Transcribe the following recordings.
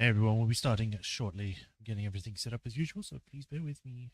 Hey everyone, we'll be starting shortly, getting everything set up as usual, so please bear with me.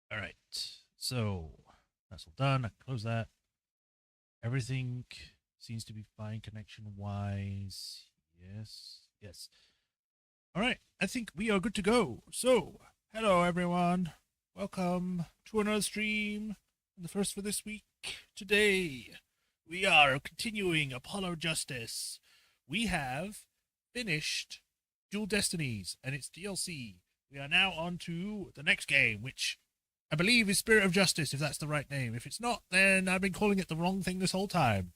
Alright, so that's all done. I can close that. Everything seems to be fine connection-wise. Yes. Alright, I think we are good to go. So, hello everyone. Welcome to another stream, the first for this week. Today, we are continuing Apollo Justice. We have finished Dual Destinies and its DLC. We are now on to the next game, which I believe is Spirit of Justice, if that's the right name. If it's not, then I've been calling it the wrong thing this whole time.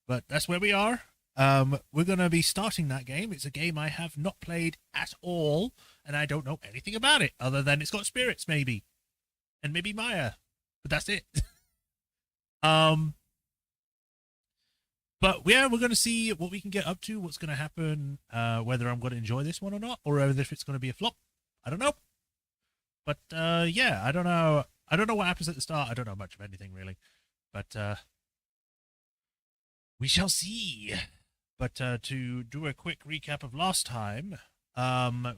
But that's where we are. We're going to be starting that game. It's a game I have not played at all, and I don't know anything about it, other than it's got spirits, maybe. And maybe Maya. But that's it. But yeah, we're going to see what we can get up to, what's going to happen, whether I'm going to enjoy this one or not, or whether if it's going to be a flop. I don't know. But yeah, I don't know. I don't know what happens at the start. I don't know much of anything really. But we shall see. But to do a quick recap of last time,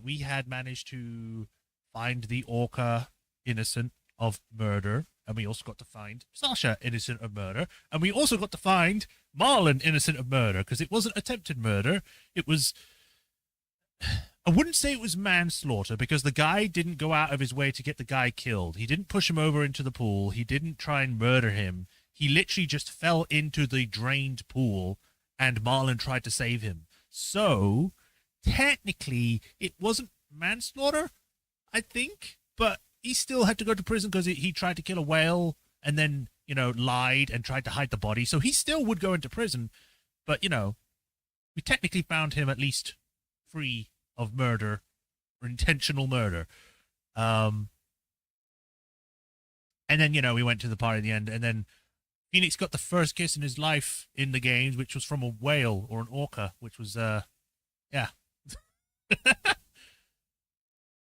we had managed to find the Orca innocent of murder, and we also got to find Sasha innocent of murder, and we also got to find Marlon innocent of murder, because it wasn't attempted murder. It was... I wouldn't say it was manslaughter, because the guy didn't go out of his way to get the guy killed. He didn't push him over into the pool. He didn't try and murder him. He literally just fell into the drained pool, and Marlon tried to save him. So, technically, it wasn't manslaughter, I think, but he still had to go to prison because he tried to kill a whale and then, lied and tried to hide the body. So he still would go into prison, but, we technically found him at least free of murder or intentional murder. And then, we went to the party at the end, and then Phoenix got the first kiss in his life in the games, which was from a whale or an orca, which was, yeah.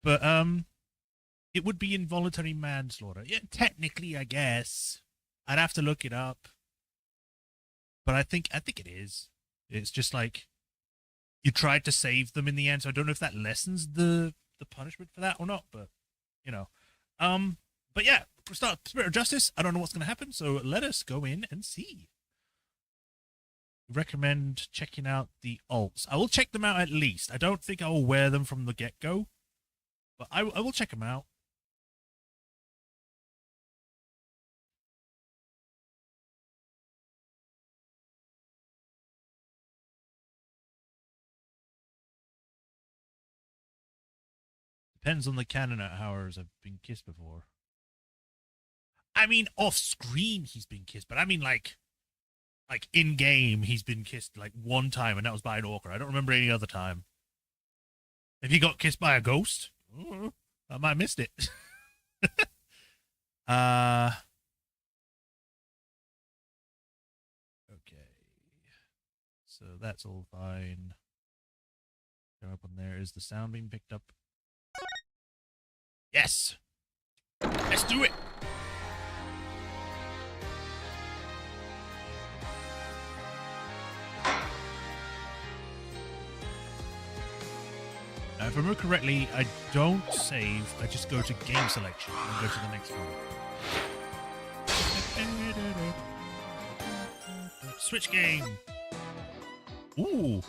But, it would be involuntary manslaughter. Yeah, technically, I guess. I'd have to look it up. But I think it is. It's just like, you tried to save them in the end, so I don't know if that lessens the punishment for that or not, but, But yeah, we'll start Spirit of Justice. I don't know what's going to happen, so let us go in and see. Recommend checking out the alts. I will check them out at least. I don't think I will wear them from the get-go, but I will check them out. Depends on the canon at hours I've been kissed before. I mean, off screen he's been kissed, but I mean like in game he's been kissed like one time, and that was by an orca. I don't remember any other time. If he got kissed by a ghost, I might have missed it. Okay. So that's all fine. Go up on there. Is the sound being picked up? Yes. Let's do it. If I remember correctly, I don't save. I just go to game selection and go to the next one. Switch game. Ooh.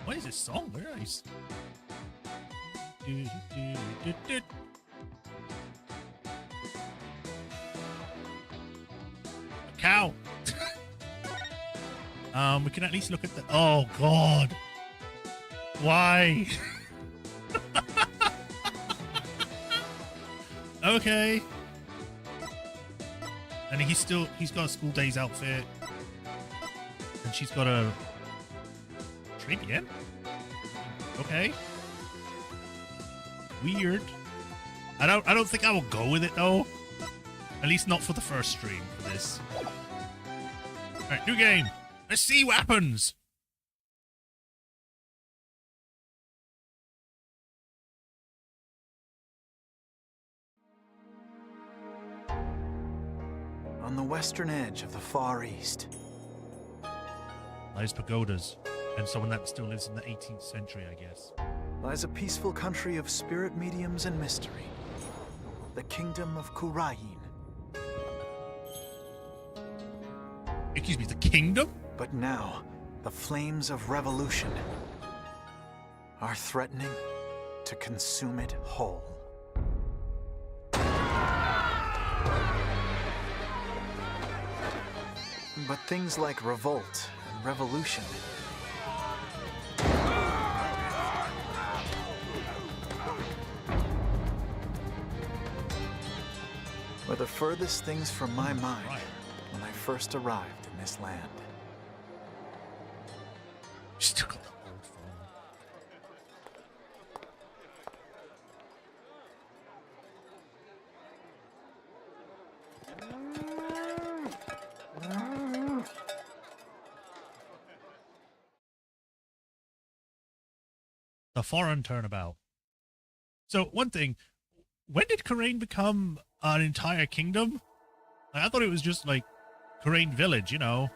What is this song? Very nice. A cow. We can at least look at the. Oh God. Why? Okay. And he's got a school days outfit. And she's got a trade again? Okay. Weird. I don't think I will go with it though. At least not for the first stream for this. Alright, new game. Let's see what happens. On the western edge of the Far East lies pagodas, and someone that still lives in the 18th century, I guess. Lies a peaceful country of spirit mediums and mystery. The kingdom of Kurayin. Excuse me, the kingdom? But now, the flames of revolution are threatening to consume it whole. But things like revolt and revolution were the furthest things from my mind when I first arrived in this land. Still got the old phone. The foreign turnabout. So, one thing, when did Kurain become an entire kingdom? I thought it was just like Kurain village, you know.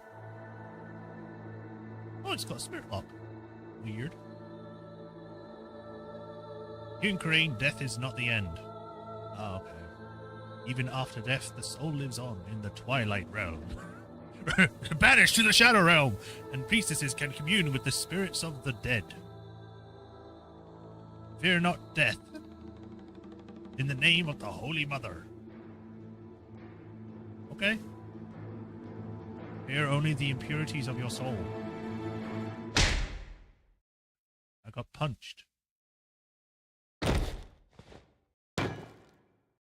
Oh, it's got a spirit lock. Weird. In Kurain, death is not the end. Oh, okay. Even after death, the soul lives on in the Twilight Realm. Banished to the Shadow Realm, and priestesses can commune with the spirits of the dead. Fear not death. In the name of the Holy Mother. Okay. Fear only the impurities of your soul. I got punched.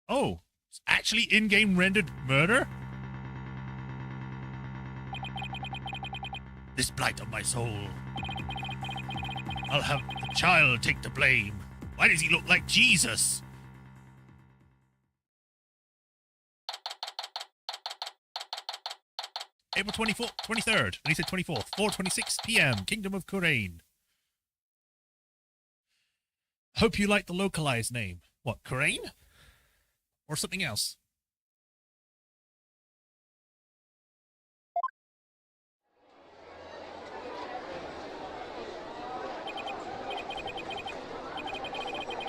Oh, it's actually in-game rendered murder? This blight of my soul. I'll have the child take the blame. Why does he look like Jesus? April 23rd. And he said 24th. 4:26 p.m. Kingdom of Kurain. Hope you like the localized name. What, Kurain? Or something else?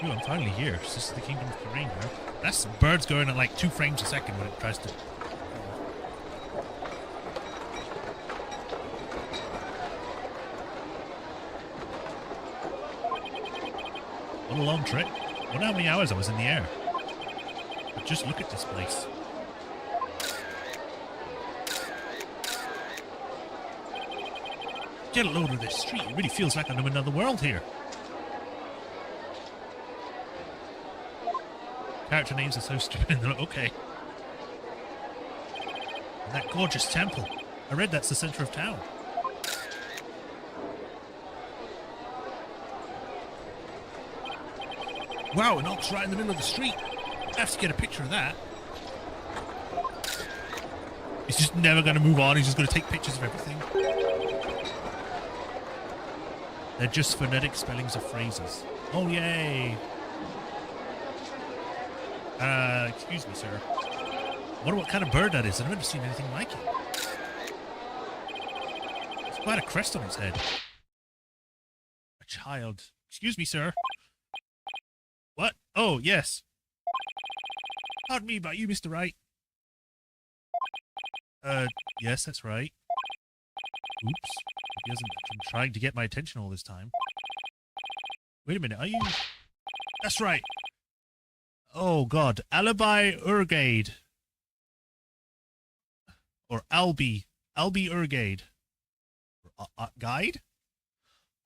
Ooh, I'm finally here. This is the Kingdom of Kurain now. That's birds going at like 2 frames a second when it tries to... What a long trip. I wonder how many hours I was in the air. But just look at this place. Get a load of this street. It really feels like I'm in another world here. Character names are so stupid. They're like, okay. And that gorgeous temple. I read that's the center of town. Wow, an ox right in the middle of the street. I have to get a picture of that. He's just never going to move on. He's just going to take pictures of everything. They're just phonetic spellings of phrases. Oh, yay. Excuse me, sir. I wonder what kind of bird that is. I've never seen anything like it. It's quite a crest on its head. A child. Excuse me, sir. What? Oh, yes. Pardon me about you, Mr. Wright. Yes, that's right. Oops. He hasn't been trying to get my attention all this time. Wait a minute, are you... That's right. Oh, God. Alibi Urgade. Or Albi. Albi Urgade. Guide?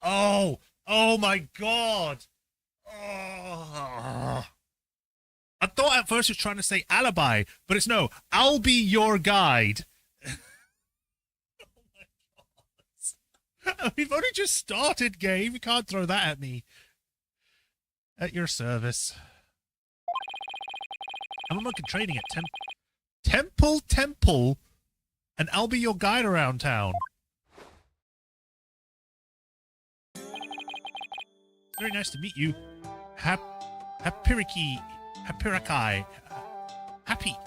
Oh! Oh, my God! Oh. I thought at first it was trying to say alibi, but it's no. I'll be your guide. Oh, my God. We've only just started, game. You can't throw that at me. At your service. I'm a monk in training at Temple, and I'll be your guide around town. Very nice to meet you. Hapirakai. Happy.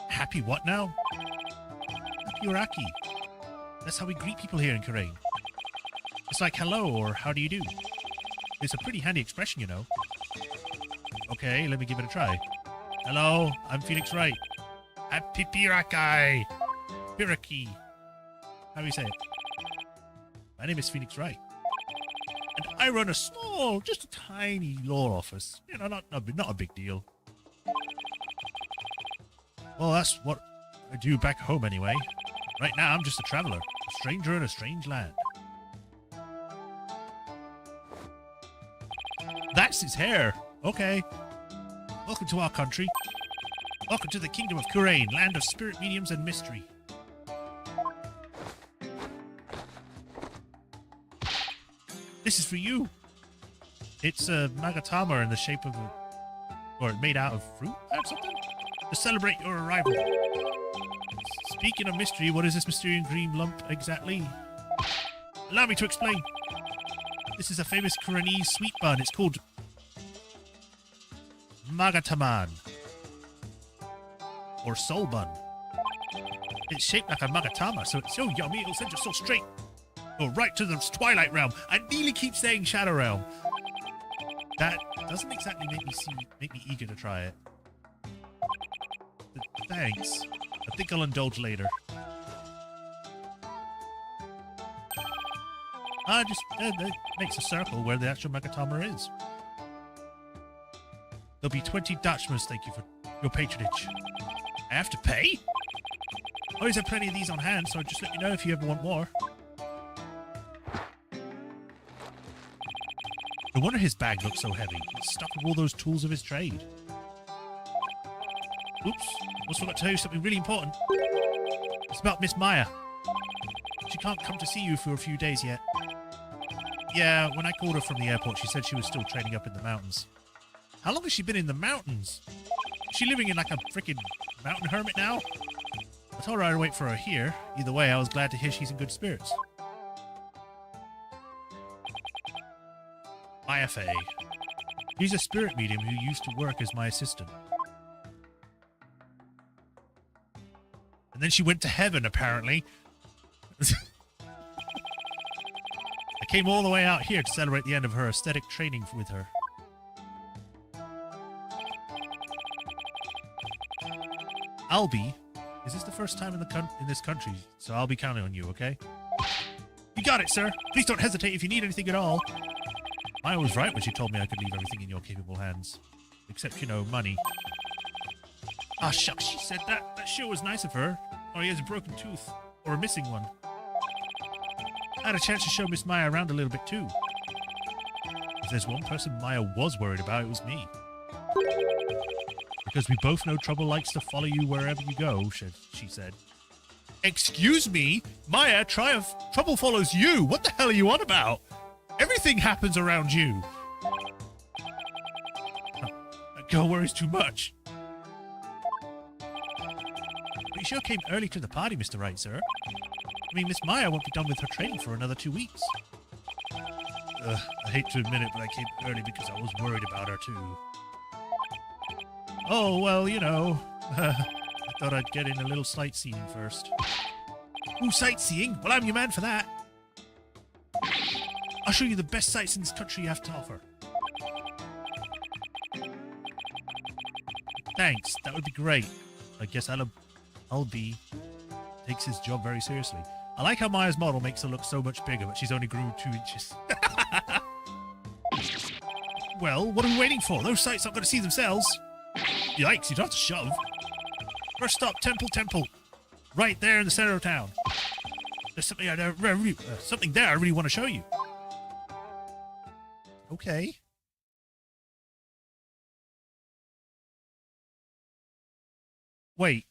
Happy what now? Hapiraki. That's how we greet people here in Karain. It's like hello or how do you do? It's a pretty handy expression, you know. Okay, let me give it a try. Hello, I'm Phoenix Wright. Hapirakai. Piraki. How do you say it? My name is Phoenix Wright. And I run a small, just a tiny law office. You know, not a big deal. Well, that's what I do back home anyway. Right now, I'm just a traveler. A stranger in a strange land. That's his hair. Okay. Welcome to our country. Welcome to the kingdom of Kurain, land of spirit mediums and mystery. This is for you. It's a magatama in the shape of a... or made out of fruit or something? To celebrate your arrival. Speaking of mystery, what is this mysterious green lump exactly? Allow me to explain. This is a famous Kuranese sweet bun. It's called... Magataman. Or soul bun. It's shaped like a magatama, so it's so yummy it'll send your soul straight... or right to the Twilight Realm. I nearly keep saying Shadow Realm. That doesn't exactly make me eager to try it. But thanks. I think I'll indulge later. That makes a circle where the actual Magatama is. There'll be 20 Dutchmans, thank you for your patronage. I have to pay? I always have plenty of these on hand, so just let me know if you ever want more. No wonder his bag looks so heavy. It's stuck with all those tools of his trade. Oops. Almost forgot to tell you something really important. It's about Miss Maya. She can't come to see you for a few days yet. Yeah, when I called her from the airport, she said she was still training up in the mountains. How long has she been in the mountains? Is she living in like a freaking mountain hermit now? I told her I'd wait for her here. Either way, I was glad to hear she's in good spirits. Maya Faye. He's a spirit medium who used to work as my assistant. And then she went to heaven, apparently. I came all the way out here to celebrate the end of her aesthetic training with her. Albie, is this the first time in this country? So I'll be counting on you, okay? You got it, sir. Please don't hesitate if you need anything at all. Maya was right when she told me I could leave everything in your capable hands. Except, you know, money. Ah, shucks, she said that. That sure was nice of her. Oh, he has a broken tooth. Or a missing one. I had a chance to show Miss Maya around a little bit, too. If there's one person Maya was worried about, it was me. Because we both know trouble likes to follow you wherever you go, she said. Excuse me? Maya, trouble follows you. What the hell are you on about? Everything happens around you. That girl worries too much. But you sure came early to the party, Mr. Wright, sir. I mean, Miss Maya won't be done with her training for another 2 weeks. I hate to admit it, but I came early because I was worried about her, too. Oh, well, you know, I thought I'd get in a little sightseeing first. Ooh, sightseeing? Well, I'm your man for that. I'll show you the best sights in this country you have to offer. Thanks, that would be great. I guess Albie takes his job very seriously. I like how Maya's model makes her look so much bigger, but she's only grew 2 inches. Well, what are we waiting for? Those sights aren't going to see themselves. Yikes, you don't have to shove. First stop, Temple. Right there in the center of town. There's something there I really want to show you. Okay. Wait.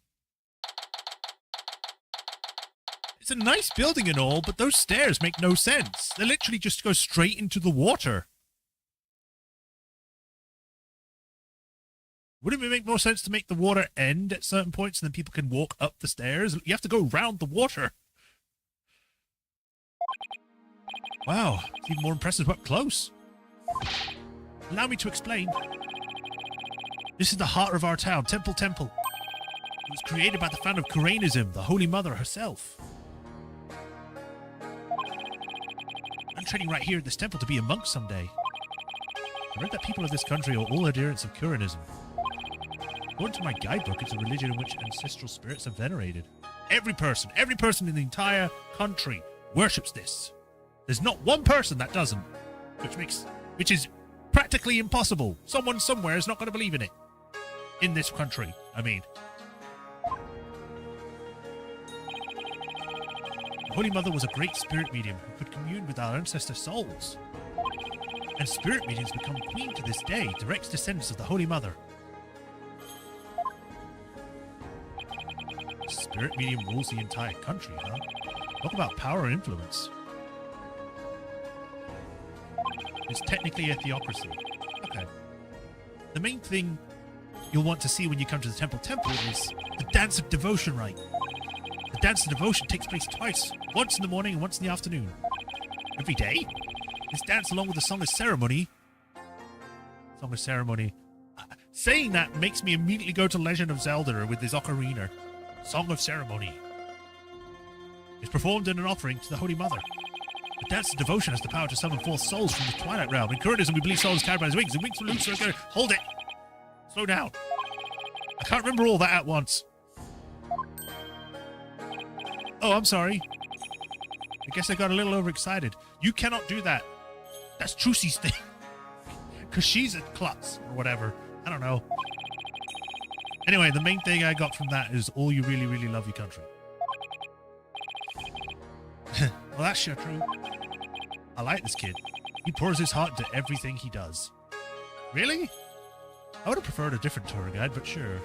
It's a nice building and all, but those stairs make no sense. They literally just go straight into the water. Wouldn't it make more sense to make the water end at certain points and then people can walk up the stairs? You have to go round the water. Wow, it's even more impressive up close. Allow me to explain. This is the heart of our town, Temple. It was created by the founder of Koreanism, the Holy Mother herself. I'm training right here at this temple to be a monk someday. I read that people of this country are all adherents of Koreanism. According to my guidebook, it's a religion in which ancestral spirits are venerated. Every person in the entire country worships this. There's not one person that doesn't, which is practically impossible. Someone somewhere is not going to believe in it. In this country, I mean. The Holy Mother was a great spirit medium who could commune with our ancestor souls. And spirit mediums become queen to this day, direct descendants of the Holy Mother. Spirit medium rules the entire country, huh? Talk about power and influence. It's technically a theocracy. Okay. The main thing you'll want to see when you come to the temple is the Dance of Devotion rite. The Dance of Devotion takes place twice, once in the morning and once in the afternoon. Every day? This dance along with the Song of Ceremony. Saying that makes me immediately go to Legend of Zelda with this ocarina. Song of Ceremony. It's performed in an offering to the Holy Mother. The Dance of Devotion has the power to summon forth souls from the Twilight Realm. In Koreanism, we believe souls carried by his wings. And wings will loose. Hold it. Slow down. I can't remember all that at once. Oh, I'm sorry. I guess I got a little overexcited. You cannot do that. That's Trucy's thing. Because she's a klutz or whatever. I don't know. Anyway, the main thing I got from that is all you really, really love your country. Well, that's sure true. I like this kid. He pours his heart into everything he does. Really? I would have preferred a different tour guide, but sure.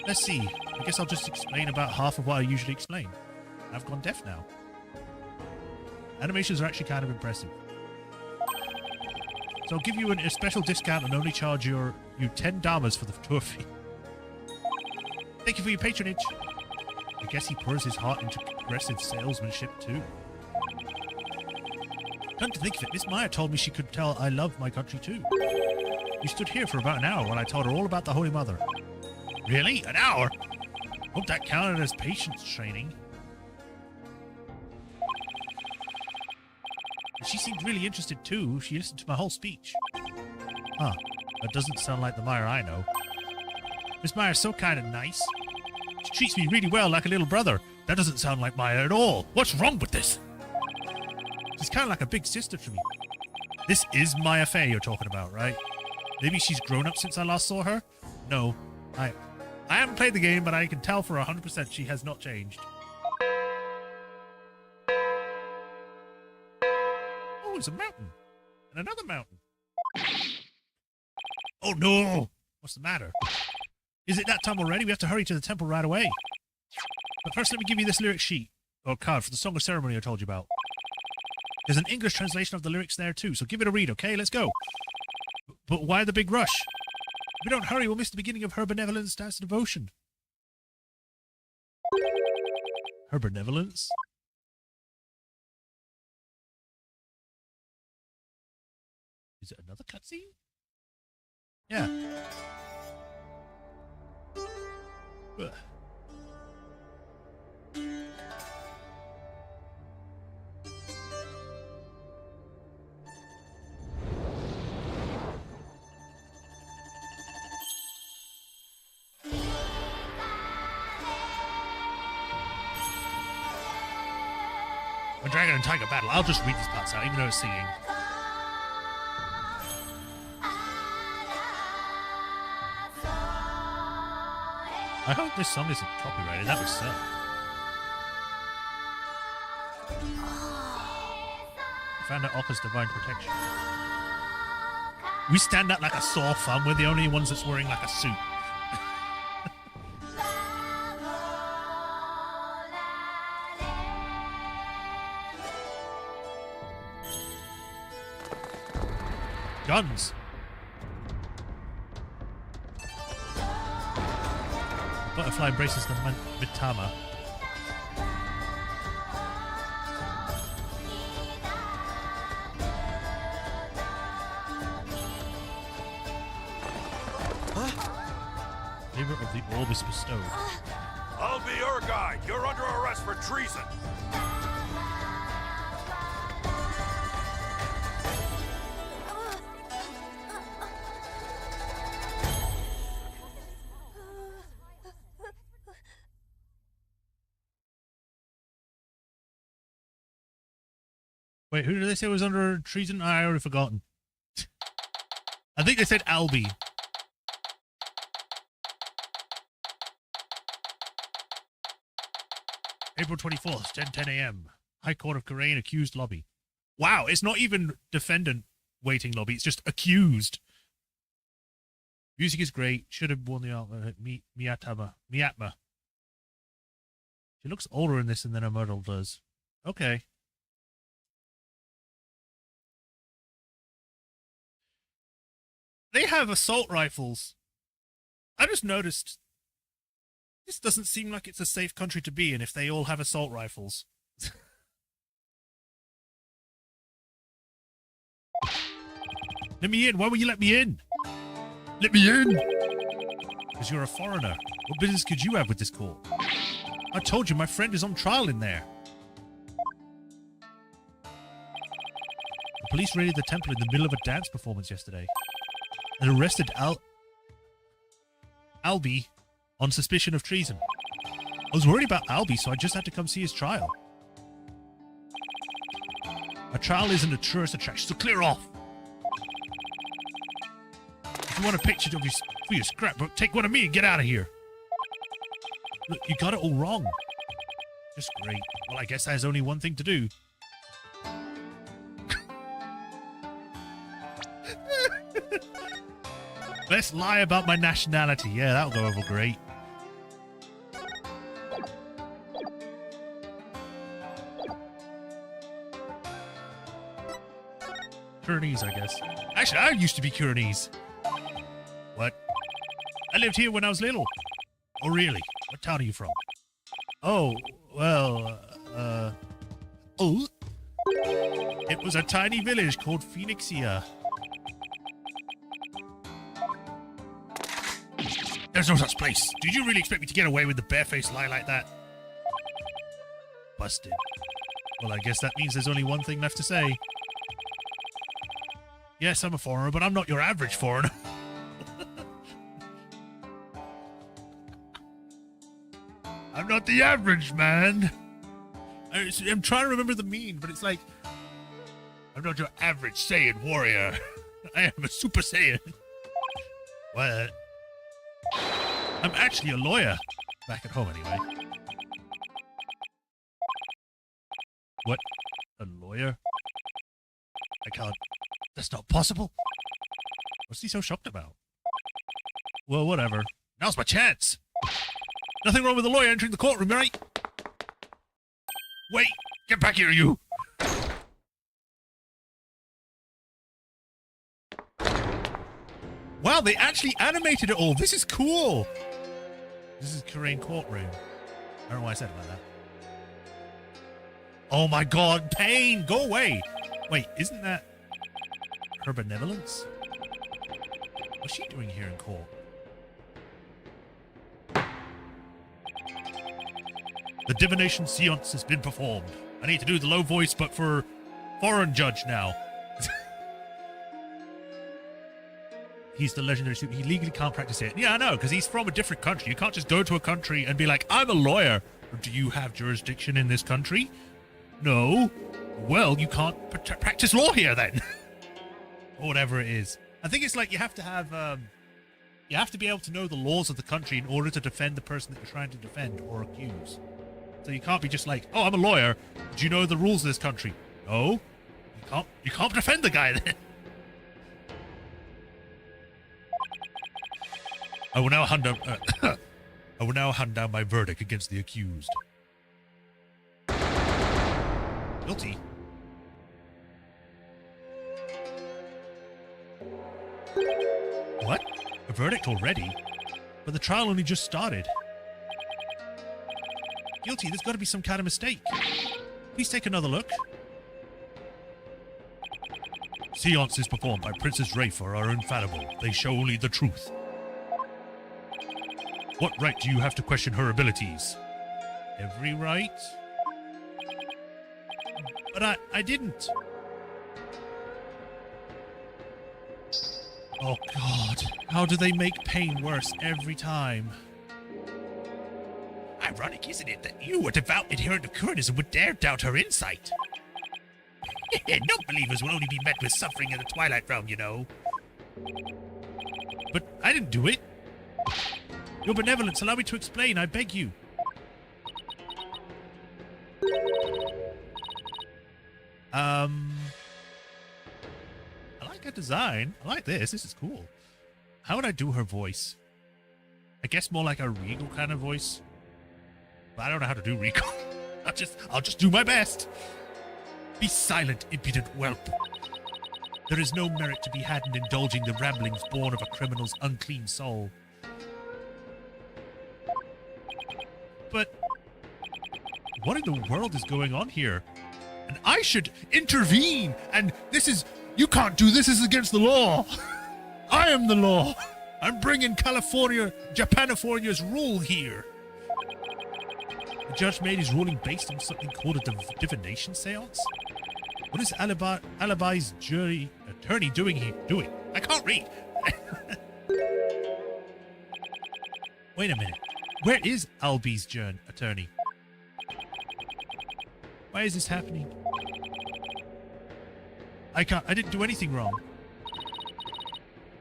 Let's see. I guess I'll just explain about half of what I usually explain. I've gone deaf now. Animations are actually kind of impressive. So I'll give you a special discount and only charge you 10 damas for the tour fee. Thank you for your patronage. I guess he pours his heart into aggressive salesmanship too. Come to think of it, Miss Maya told me she could tell I love my country too. We stood here for about an hour while I told her all about the Holy Mother. Really? An hour? Hope that counted as patience training. She seemed really interested too. She listened to my whole speech. Huh. That doesn't sound like the Maya I know. Miss Maya's so kind and nice. She treats me really well like a little brother. That doesn't sound like Maya at all. What's wrong with this? She's kind of like a big sister to me. This is Maya Fey you're talking about, right? Maybe she's grown up since I last saw her? No. I haven't played the game, but I can tell for 100% she has not changed. Oh, it's a mountain. And another mountain. Oh, no. What's the matter? Is it that time already? We have to hurry to the temple right away. But first, let me give you this lyric sheet, or card, for the Song of Ceremony I told you about. There's an English translation of the lyrics there, too, so give it a read, okay? Let's go. But why the big rush? If we don't hurry, we'll miss the beginning of her benevolence dance of devotion. Her benevolence? Is it another cutscene? Yeah. Ugh. dragon and tiger battle. I'll just read these parts out, even though it's singing. I hope this song isn't copyrighted. That would suck. I found out Orca's divine protection. We stand out like a sore thumb. We're the only ones that's wearing like a suit. Guns. Butterfly embraces the Mitama. Favor of the orb is bestowed. I'll be your guide. You're under arrest for treason. Wait, who did they say was under treason? I already forgotten. I think they said Albie. April 24th, 10:10 a.m. High Court of Karain accused lobby. Wow, it's not even defendant waiting lobby. It's just accused. Music is great. Should have won the Miatma. She looks older in this than her model does. Okay. They have assault rifles. I just noticed this doesn't seem like it's a safe country to be in if they all have assault rifles. Let me in. Why will you let me in? Let me in. Because you're a foreigner. What business could you have with this court? I told you my friend is on trial in there. The police raided the temple in the middle of a dance performance yesterday and arrested Albie on suspicion of treason. I was worried about Albie, so I just had to come see his trial. A trial isn't a tourist attraction, so clear off. If you want a picture of your scrapbook, take one of me and get out of here. Look, you got it all wrong. Just great. Well, I guess there's only one thing to do. Let's lie about my nationality. Yeah, that'll go over great. Kuranese, I guess. Actually, I used to be Kuranese. What? I lived here when I was little. Oh, really? What town are you from? Oh, well, oh. It was a tiny village called Phoenixia. There's no such place. Did you really expect me to get away with the barefaced lie like that? Busted. Well, I guess that means there's only one thing left to say. Yes, I'm a foreigner, but I'm not your average foreigner. I'm not the average man. I'm trying to remember the meme, but it's like, I'm not your average Saiyan warrior. I am a Super Saiyan. What? I'm actually a lawyer. Back at home, anyway. What? A lawyer? I can't. That's not possible. What's he so shocked about? Well, whatever. Now's my chance. Nothing wrong with a lawyer entering the courtroom, right? Wait! Get back here, you! Wow, they actually animated it all. This is cool. This is Karain courtroom. I don't know why I said it like that. Oh my god, pain! Go away! Wait, isn't that her benevolence? What's she doing here in court? The divination seance has been performed. I need to do the low voice, but for foreign judge now. He's the legendary suit. He legally can't practice it. Yeah, I know, because he's from a different country. You can't just go to a country and be like, I'm a lawyer. Do you have jurisdiction in this country? No. well, you can't practice law here then. Or whatever it is. I think it's like you have to be able to know the laws of the country in order to defend the person that you're trying to defend or accuse. So you can't be just like, oh, I'm a lawyer. Do you know the rules of this country? No. You can't defend the guy then. I will now hand down my verdict against the accused. Guilty. What? A verdict already? But the trial only just started. Guilty, there's got to be some kind of mistake. Please take another look. Seances performed by Princess Rayfur are infallible. They show only the truth. What right do you have to question her abilities? Every right? But I didn't. Oh, God. How do they make pain worse every time? Ironic, isn't it, that you, a devout adherent of Kurnism, would dare doubt her insight? Non-believers will only be met with suffering in the Twilight Realm, you know. But I didn't do it. Your benevolence, allow me to explain, I beg you. I like her design. I like this. This is cool. How would I do her voice? I guess more like a regal kind of voice. But I don't know how to do regal. I'll just do my best. Be silent, impudent whelp. There is no merit to be had in indulging the ramblings born of a criminal's unclean soul. But what in the world is going on here? And I should intervene, and this is... You can't do this, this is against the law. I am the law. I'm bringing Japanifornia's rule here. The judge made his ruling based on something called a divination seance? What is Alibi's jury attorney doing here? I can't read. Wait a minute. Where is Albi's attorney? Why is this happening? I didn't do anything wrong.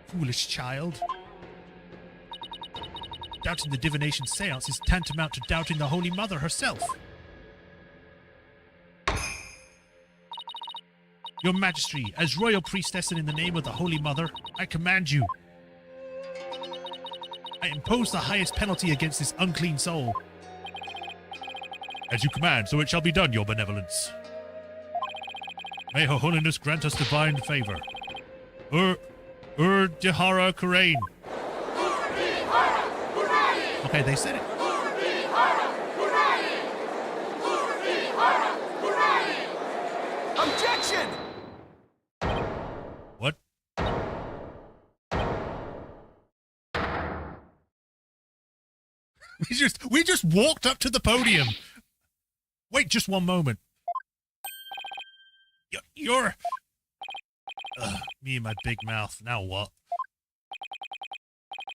Foolish child. Doubting the divination seance is tantamount to doubting the Holy Mother herself. Your Majesty, as royal priestess and in the name of the Holy Mother, I command you. I impose the highest penalty against this unclean soul. As you command, so it shall be done, your benevolence. May her holiness grant us divine favor. Dihara Kurain. Okay, they said it. Objection! What? We just walked up to the podium. Wait just one moment. You're... me and my big mouth. Now what?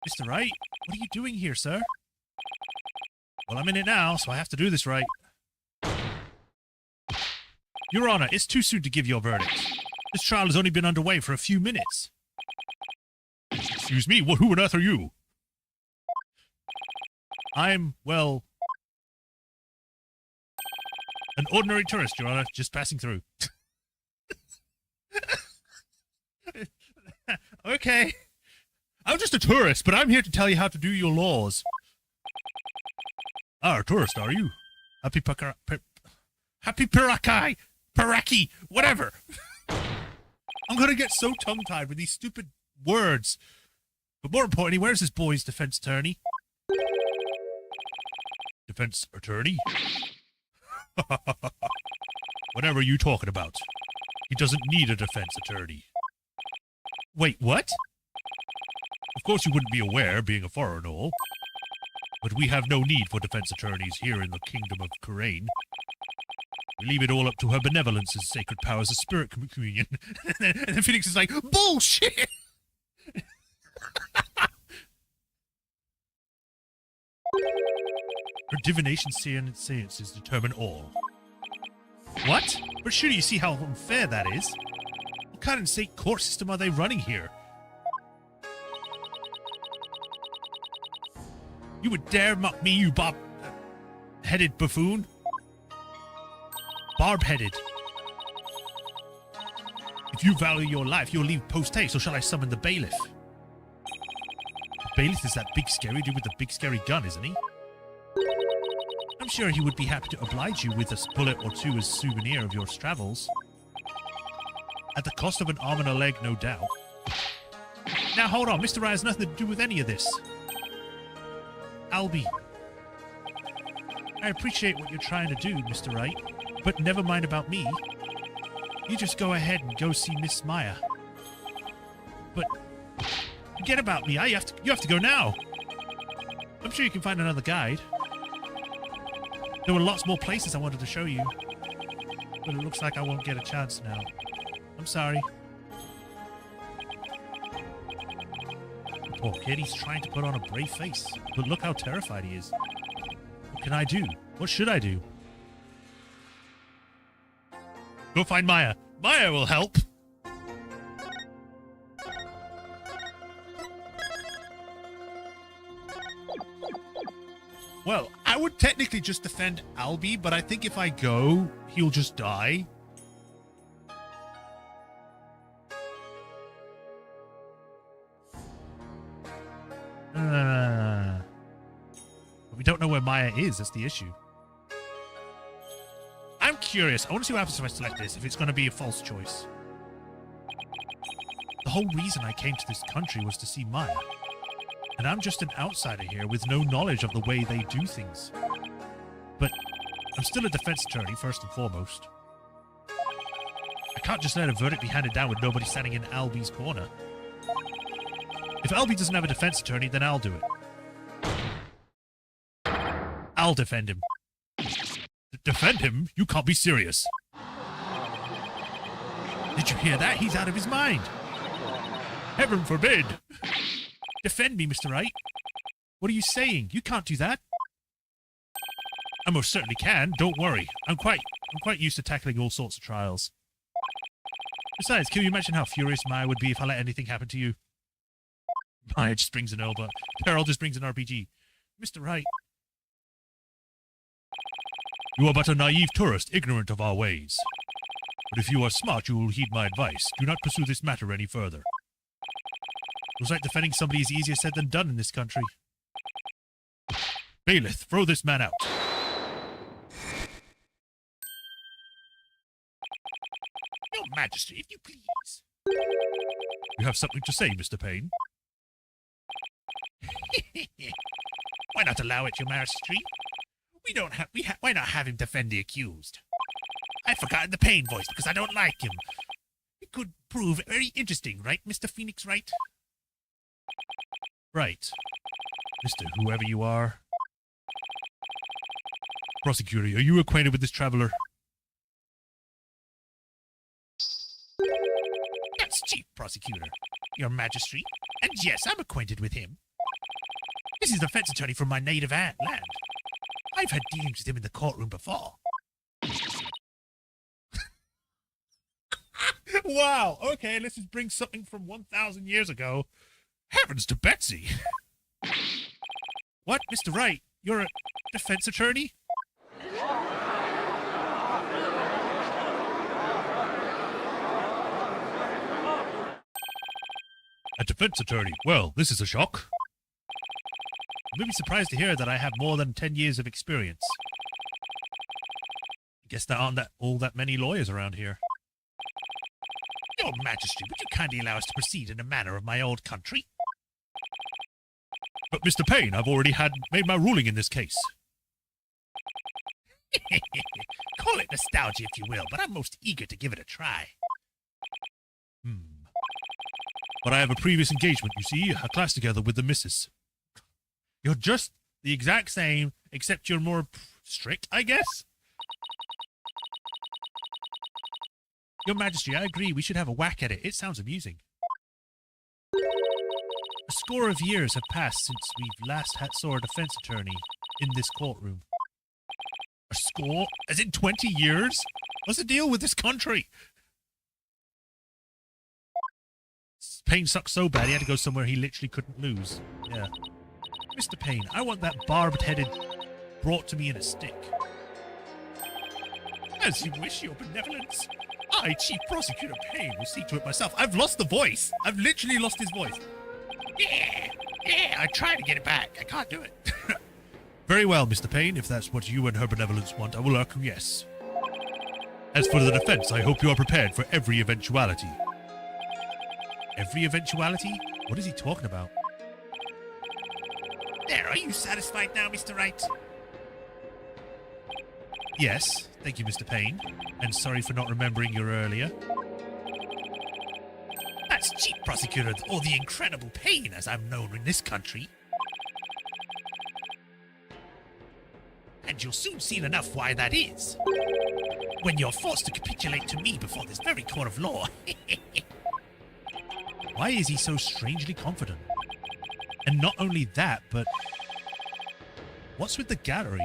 Mr. Wright, what are you doing here, sir? Well, I'm in it now, so I have to do this right. Your Honor, it's too soon to give your verdict. This trial has only been underway for a few minutes. Excuse me, who on earth are you? I'm, well... an ordinary tourist, Your Honor, just passing through. Okay. I'm just a tourist, but I'm here to tell you how to do your laws. Ah, a tourist, are you? Happy Paraki, whatever. I'm gonna get so tongue-tied with these stupid words. But more importantly, where's this boy's defense attorney? Defense attorney? Whatever are you talking about? He doesn't need a defense attorney. Wait, what? Of course you wouldn't be aware, being a foreigner and all. But we have no need for defense attorneys here in the kingdom of Kurain. We leave it all up to her benevolence's sacred powers of spirit communion. And then Phoenix is like, bullshit! Her divination seances determine all. What? But surely you see how unfair that is? What kind of insane court system are they running here? You would dare mock me, you headed buffoon? Barb-headed. If you value your life, you'll leave post-haste, or shall I summon the bailiff? The bailiff is that big scary dude with the big scary gun, isn't he? I'm sure he would be happy to oblige you with a bullet or two as souvenir of your travels. At the cost of an arm and a leg, no doubt. Now hold on, Mr. Rye has nothing to do with any of this. Albie. I appreciate what you're trying to do, Mr. Wright, but never mind about me. You just go ahead and go see Miss Maya. But forget about me. You have to go now. I'm sure you can find another guide. There were lots more places I wanted to show you, but it looks like I won't get a chance now. I'm sorry. The poor kid, he's trying to put on a brave face, but look how terrified he is. What can I do? What should I do? Go find Maya. Maya will help. Well, I would technically just defend Albie, but I think if I go, he'll just die. But we don't know where Maya is. That's the issue. I'm curious. I want to see what happens if I select this, if it's going to be a false choice. The whole reason I came to this country was to see Maya. And I'm just an outsider here with no knowledge of the way they do things. But I'm still a defense attorney, first and foremost. I can't just let a verdict be handed down with nobody standing in Albie's corner. If Albie doesn't have a defense attorney, then I'll do it. I'll defend him. Defend him? You can't be serious. Did you hear that? He's out of his mind. Heaven forbid. Defend me, Mr. Wright. What are you saying? You can't do that. I most certainly can. Don't worry. I'm quite used to tackling all sorts of trials. Besides, can you imagine how furious Maya would be if I let anything happen to you? Maya just brings an elbow. Peril just brings an RPG. Mr. Wright. You are but a naive tourist, ignorant of our ways. But if you are smart, you will heed my advice. Do not pursue this matter any further. Looks like defending somebody is easier said than done in this country. Bailiff, throw this man out. Your Majesty, if you please. You have something to say, Mr. Payne? Why not allow it, Your Majesty? Why not have him defend the accused? I've forgotten the Payne voice because I don't like him. It could prove very interesting, right, Mr. Phoenix Wright? Right. Mr. Whoever you are. Prosecutor, are you acquainted with this traveler? Yes, Chief Prosecutor, Your Majesty. And yes, I'm acquainted with him. This is the defense attorney from my native land. I've had dealings with him in the courtroom before. Wow, okay, let's just bring something from 1,000 years ago. Heavens to Betsy! What, Mr. Wright? You're a defense attorney? A defense attorney? Well, this is a shock. You may be surprised to hear that I have more than 10 years of experience. I guess there aren't all that many lawyers around here. Your Majesty, would you kindly allow us to proceed in a manner of my old country? But, Mr. Payne, I've already made my ruling in this case. Call it nostalgia if you will, but I'm most eager to give it a try. But I have a previous engagement, you see, a class together with the missus. You're just the exact same, except you're more strict, I guess? Your Majesty, I agree, we should have a whack at it. It sounds amusing. A score of years have passed since we've last saw a defense attorney in this courtroom. A score? As in 20 years? What's the deal with this country? Payne sucked so bad he had to go somewhere he literally couldn't lose. Yeah. Mr. Payne, I want that barbed-headed brought to me in a stick. As you wish, your benevolence. I, Chief Prosecutor Payne, will see to it myself. I've lost the voice. I've literally lost his voice. Yeah, I try to get it back. I can't do it. Very well, Mr. Payne. If that's what you and her benevolence want, I will acquiesce. As for the defense, I hope you are prepared for every eventuality. Every eventuality? What is he talking about? There, are you satisfied now, Mr. Wright? Yes, thank you, Mr. Payne. And sorry for not remembering you earlier. That's Chief Prosecutor, or the Incredible Payne, as I'm known in this country. And you'll soon see enough why that is. When you're forced to capitulate to me before this very court of law. Why is he so strangely confident? And not only that, but... what's with the gallery?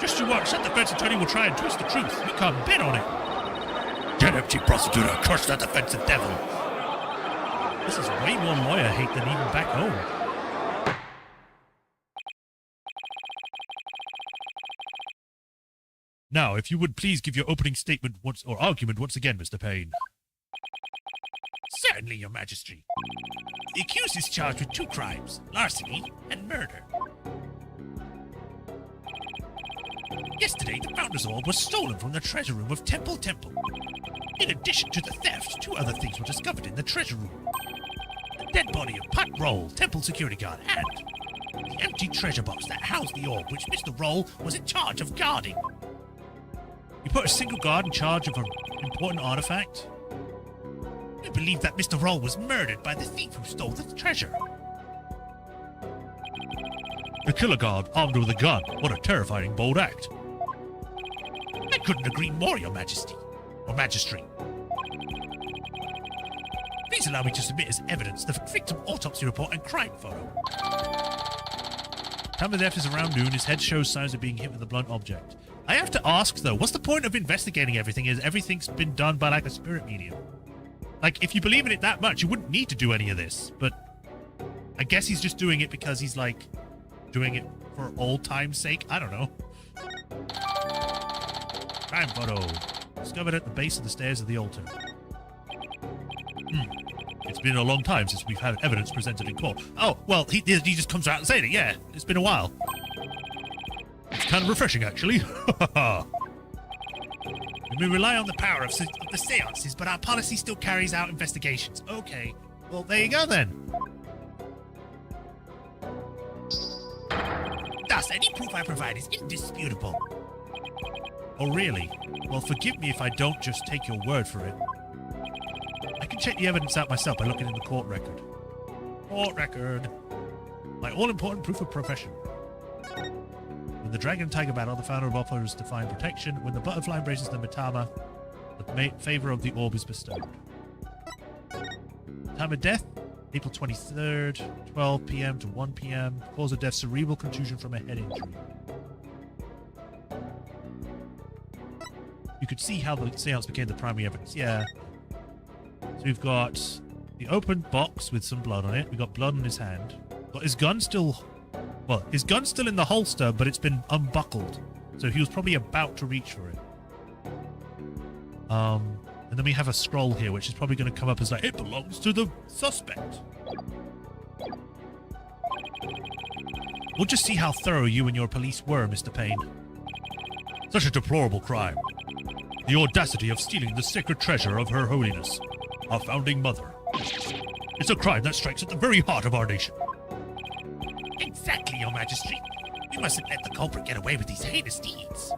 Just you watch, that defense attorney will try and twist the truth. We can't bet on it. Get up, Chief Prosecutor. Crush that defensive devil. This is way more lawyer hate than even back home. Now, if you would please give your opening statement or argument once again, Mr. Payne. Certainly, Your Majesty. The accused is charged with 2 crimes, larceny and murder. Yesterday, the Founder's Orb was stolen from the treasure room of Temple. In addition to the theft, 2 other things were discovered in the treasure room. The dead body of Putt Roll, Temple security guard, and the empty treasure box that housed the orb, which Mr. Roll was in charge of guarding. You put a single guard in charge of an important artifact? We believe that Mr. Roll was murdered by the thief who stole the treasure. The killer guard armed with a gun. What a terrifying, bold act. I couldn't agree more, Your Majesty. Or Magistrate. Please allow me to submit as evidence the victim autopsy report and crime photo. Time of death is around noon. His head shows signs of being hit with a blunt object. I have to ask, though, what's the point of investigating everything if everything's been done by, like, a spirit medium? Like, if you believe in it that much, you wouldn't need to do any of this. But I guess he's just doing it because he's, like, doing it for old time's sake. I don't know. Crime photo. Discovered at the base of the stairs of the altar. It's been a long time since we've had evidence presented in court. Oh, well, he just comes out and saying it. Yeah, it's been a while. It's kind of refreshing, actually. We may rely on the power of the seances, but our policy still carries out investigations. Okay. Well, there you go, then. Thus, any proof I provide is indisputable. Oh, really? Well, forgive me if I don't just take your word for it. I can check the evidence out myself by looking in the court record. Court record. My all-important proof of profession. When the dragon and tiger battle, the founder of offers divine protection. When the butterfly embraces the Mitama, the favor of the orb is bestowed. Time of death, April 23rd, 12 p.m. to 1 p.m. Cause of death, cerebral contusion from a head injury. You could see how the seance became the primary evidence. Yeah. So we've got the open box with some blood on it. We've got blood on his hand. Got his gun still... well, his gun's still in the holster, but it's been unbuckled. So he was probably about to reach for it. And then we have a scroll here, which is probably going to come up as like, it belongs to the suspect. We'll just see how thorough you and your police were, Mr. Payne. Such a deplorable crime. The audacity of stealing the sacred treasure of Her Holiness, our founding mother. It's a crime that strikes at the very heart of our nation. Exactly, Your Majesty. We mustn't let the culprit get away with these heinous deeds.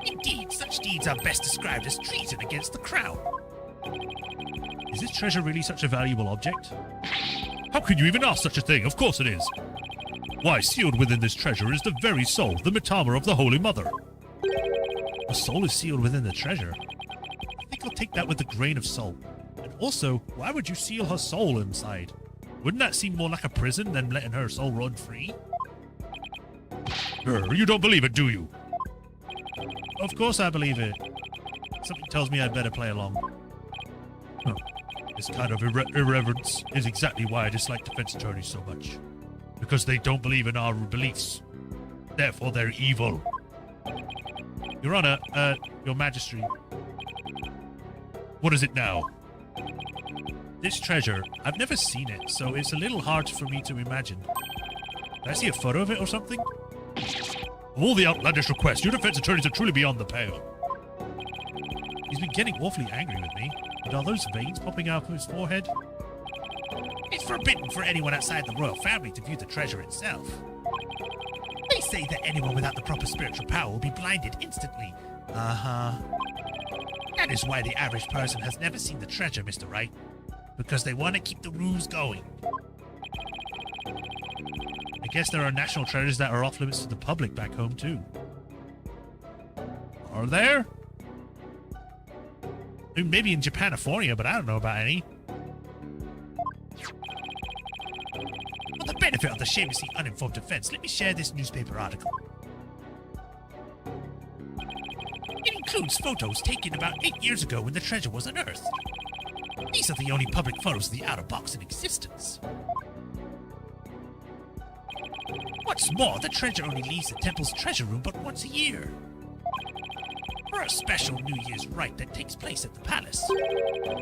Indeed, such deeds are best described as treason against the crown. Is this treasure really such a valuable object? How can you even ask such a thing? Of course it is. Why, sealed within this treasure is the very soul, the Mitama of the Holy Mother. A soul is sealed within the treasure? I think I'll take that with a grain of salt. And also, why would you seal her soul inside? Wouldn't that seem more like a prison than letting her soul run free? You don't believe it, do you? Of course I believe it. Something tells me I'd better play along. Huh. This kind of irreverence is exactly why I dislike defense attorneys so much. Because they don't believe in our beliefs. Therefore, they're evil. Your Honor, Your Majesty. What is it now? This treasure, I've never seen it, so it's a little hard for me to imagine. Did I see a photo of it or something? Of all the outlandish requests, your defense attorneys are truly beyond the pale. He's been getting awfully angry with me. And are those veins popping out from his forehead? It's forbidden for anyone outside the royal family to view the treasure itself. They say that anyone without the proper spiritual power will be blinded instantly. Uh-huh. That is why the average person has never seen the treasure, Mr. Wright. Because they want to keep the ruse going. I guess there are national treasures that are off limits to the public back home, too. Are there? I mean, maybe in Japanifornia, but I don't know about any. For the benefit of the shamelessly uninformed defense, let me share this newspaper article. It includes photos taken about 8 years ago when the treasure was unearthed. These are the only public photos of the outer box in existence. What's more, the treasure only leaves the temple's treasure room but once a year. For a special New Year's rite that takes place at the palace.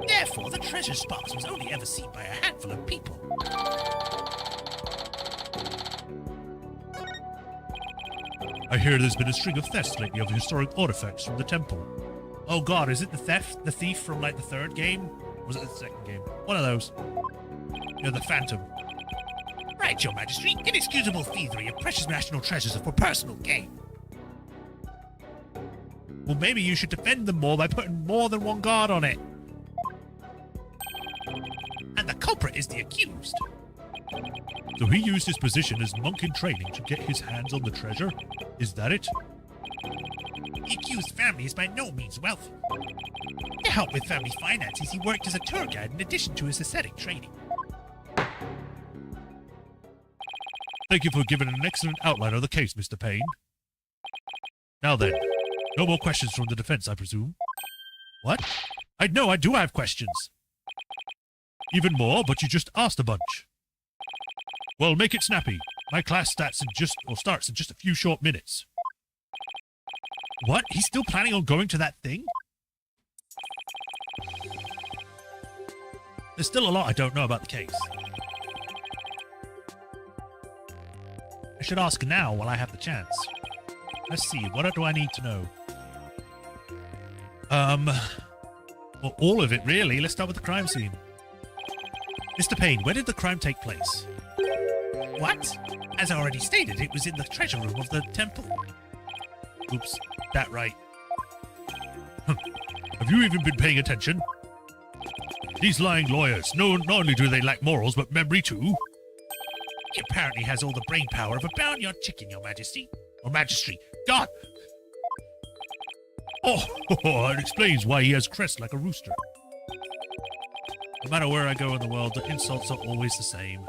Therefore, the treasure's box was only ever seen by a handful of people. I hear there's been a string of thefts lately of historic artifacts from the temple. Oh god, is it the thief from like the third game? Or was it the second game? One of those. You know, the Phantom. Right, Your Majesty. Inexcusable thievery of precious national treasures for personal gain. Well, maybe you should defend them more by putting more than one guard on it. And the culprit is the accused. So he used his position as monk in training to get his hands on the treasure? Is that it? The accused family is by no means wealthy. To help with family finances, he worked as a tour guide in addition to his ascetic training. Thank you for giving an excellent outline of the case, Mr. Payne. Now then, no more questions from the defense, I presume? What? I do have questions. Even more, but you just asked a bunch. Well, make it snappy. My class starts in just a few short minutes. What? He's still planning on going to that thing? There's still a lot I don't know about the case. I should ask now while I have the chance. Let's see, what do I need to know? Well, all of it, really. Let's start with the crime scene. Mr. Payne, where did the crime take place? What? As I already stated, it was in the treasure room of the temple. Oops, that right. Have you even been paying attention? These lying lawyers, not only do they lack morals, but memory too. He apparently has all the brain power of a barnyard chicken, Your Majesty. Or Majesty. God! Oh, it explains why he has crest like a rooster. No matter where I go in the world, the insults are always the same.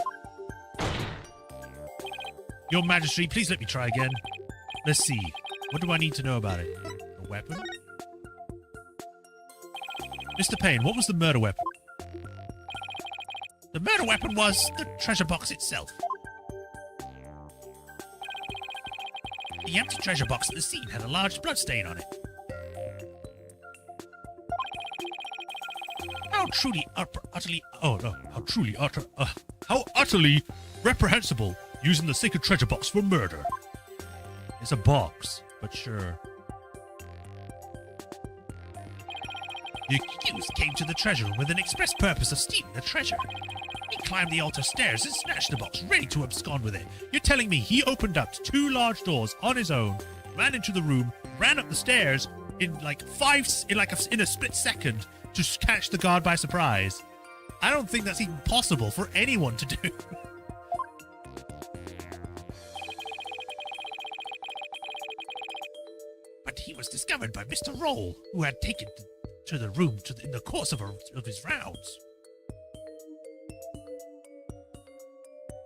Your Majesty, please let me try again. Let's see. What do I need to know about it? A weapon? Mr. Payne, what was the murder weapon? The murder weapon was the treasure box itself. The empty treasure box at the scene had a large blood stain on it. How utterly reprehensible using the sacred treasure box for murder. It's a box, but sure. The accused came to the treasure room with an express purpose of stealing the treasure. He climbed the altar stairs and snatched the box, ready to abscond with it. You're telling me he opened up 2 large doors on his own, ran into the room, ran up the stairs in a split second to catch the guard by surprise? I don't think that's even possible for anyone to do. But he was discovered by Mr. Roll, who had taken to the room in the course of his rounds.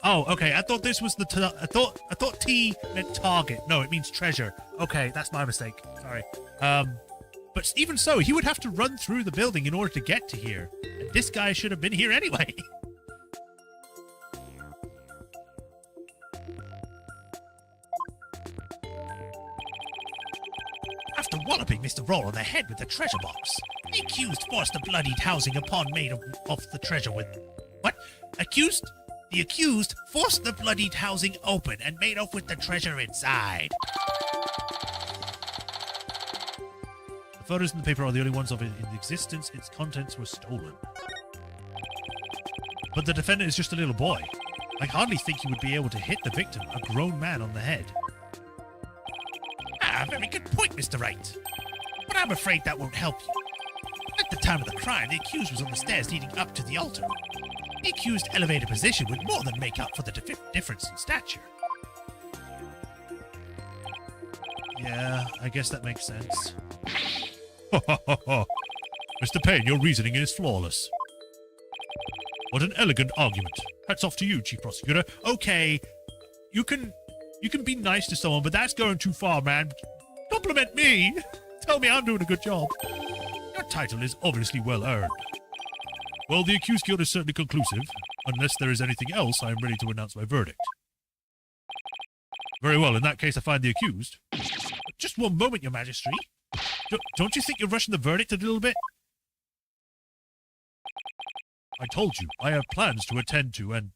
Oh, okay. I thought this was I thought T meant target. No, it means treasure. Okay, that's my mistake. Sorry. But even so, he would have to run through the building in order to get to here. And this guy should have been here anyway. After walloping Mr. Roll on the head with the treasure box, the accused forced the bloodied housing upon made of the treasure with... What? The accused forced the bloodied housing open and made off with the treasure inside. The photos in the paper are the only ones of it in existence. Its contents were stolen. But the defendant is just a little boy. I hardly think he would be able to hit the victim, a grown man, on the head. Ah, very good point, Mr. Wright. But I'm afraid that won't help you. At the time of the crime, the accused was on the stairs leading up to the altar. The accused elevated position would more than make up for the difference in stature. Yeah, I guess that makes sense. Mr. Payne, your reasoning is flawless. What an elegant argument. Hats off to you, Chief Prosecutor. Okay, you can be nice to someone, but that's going too far, man. Compliment me. Tell me I'm doing a good job. Your title is obviously well earned. Well, the accused guilt is certainly conclusive. Unless there is anything else, I am ready to announce my verdict. Very well, in that case, I find the accused. Just one moment, Your Majesty. Don't you think you're rushing the verdict a little bit? I told you, I have plans to attend to and...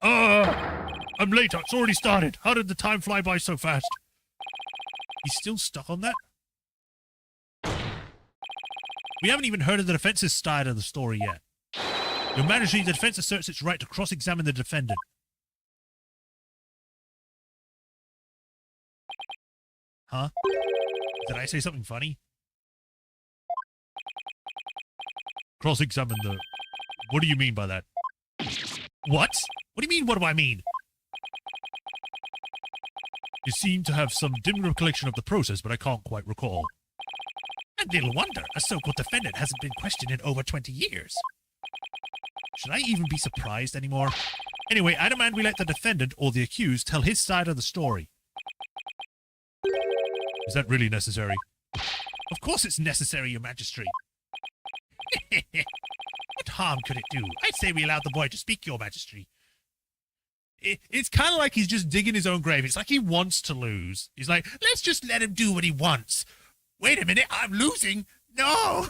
I'm late. It's already started. How did the time fly by so fast? He's still stuck on that? We haven't even heard of the defense's side of the story yet. Your Majesty, the defense asserts its right to cross-examine the defendant. Huh? Did I say something funny? Cross-examine the... What do you mean by that? What? What do you mean, what do I mean? You seem to have some dim recollection of the process, but I can't quite recall. And little wonder, a so-called defendant hasn't been questioned in over 20 years. Should I even be surprised anymore? Anyway, I demand we let the defendant, or the accused, tell his side of the story. Is that really necessary? Of course it's necessary, Your Majesty. What harm could it do? I'd say we allowed the boy to speak, Your Majesty. It's kind of like he's just digging his own grave. It's like he wants to lose. He's like, let's just let him do what he wants. Wait a minute, I'm losing. No!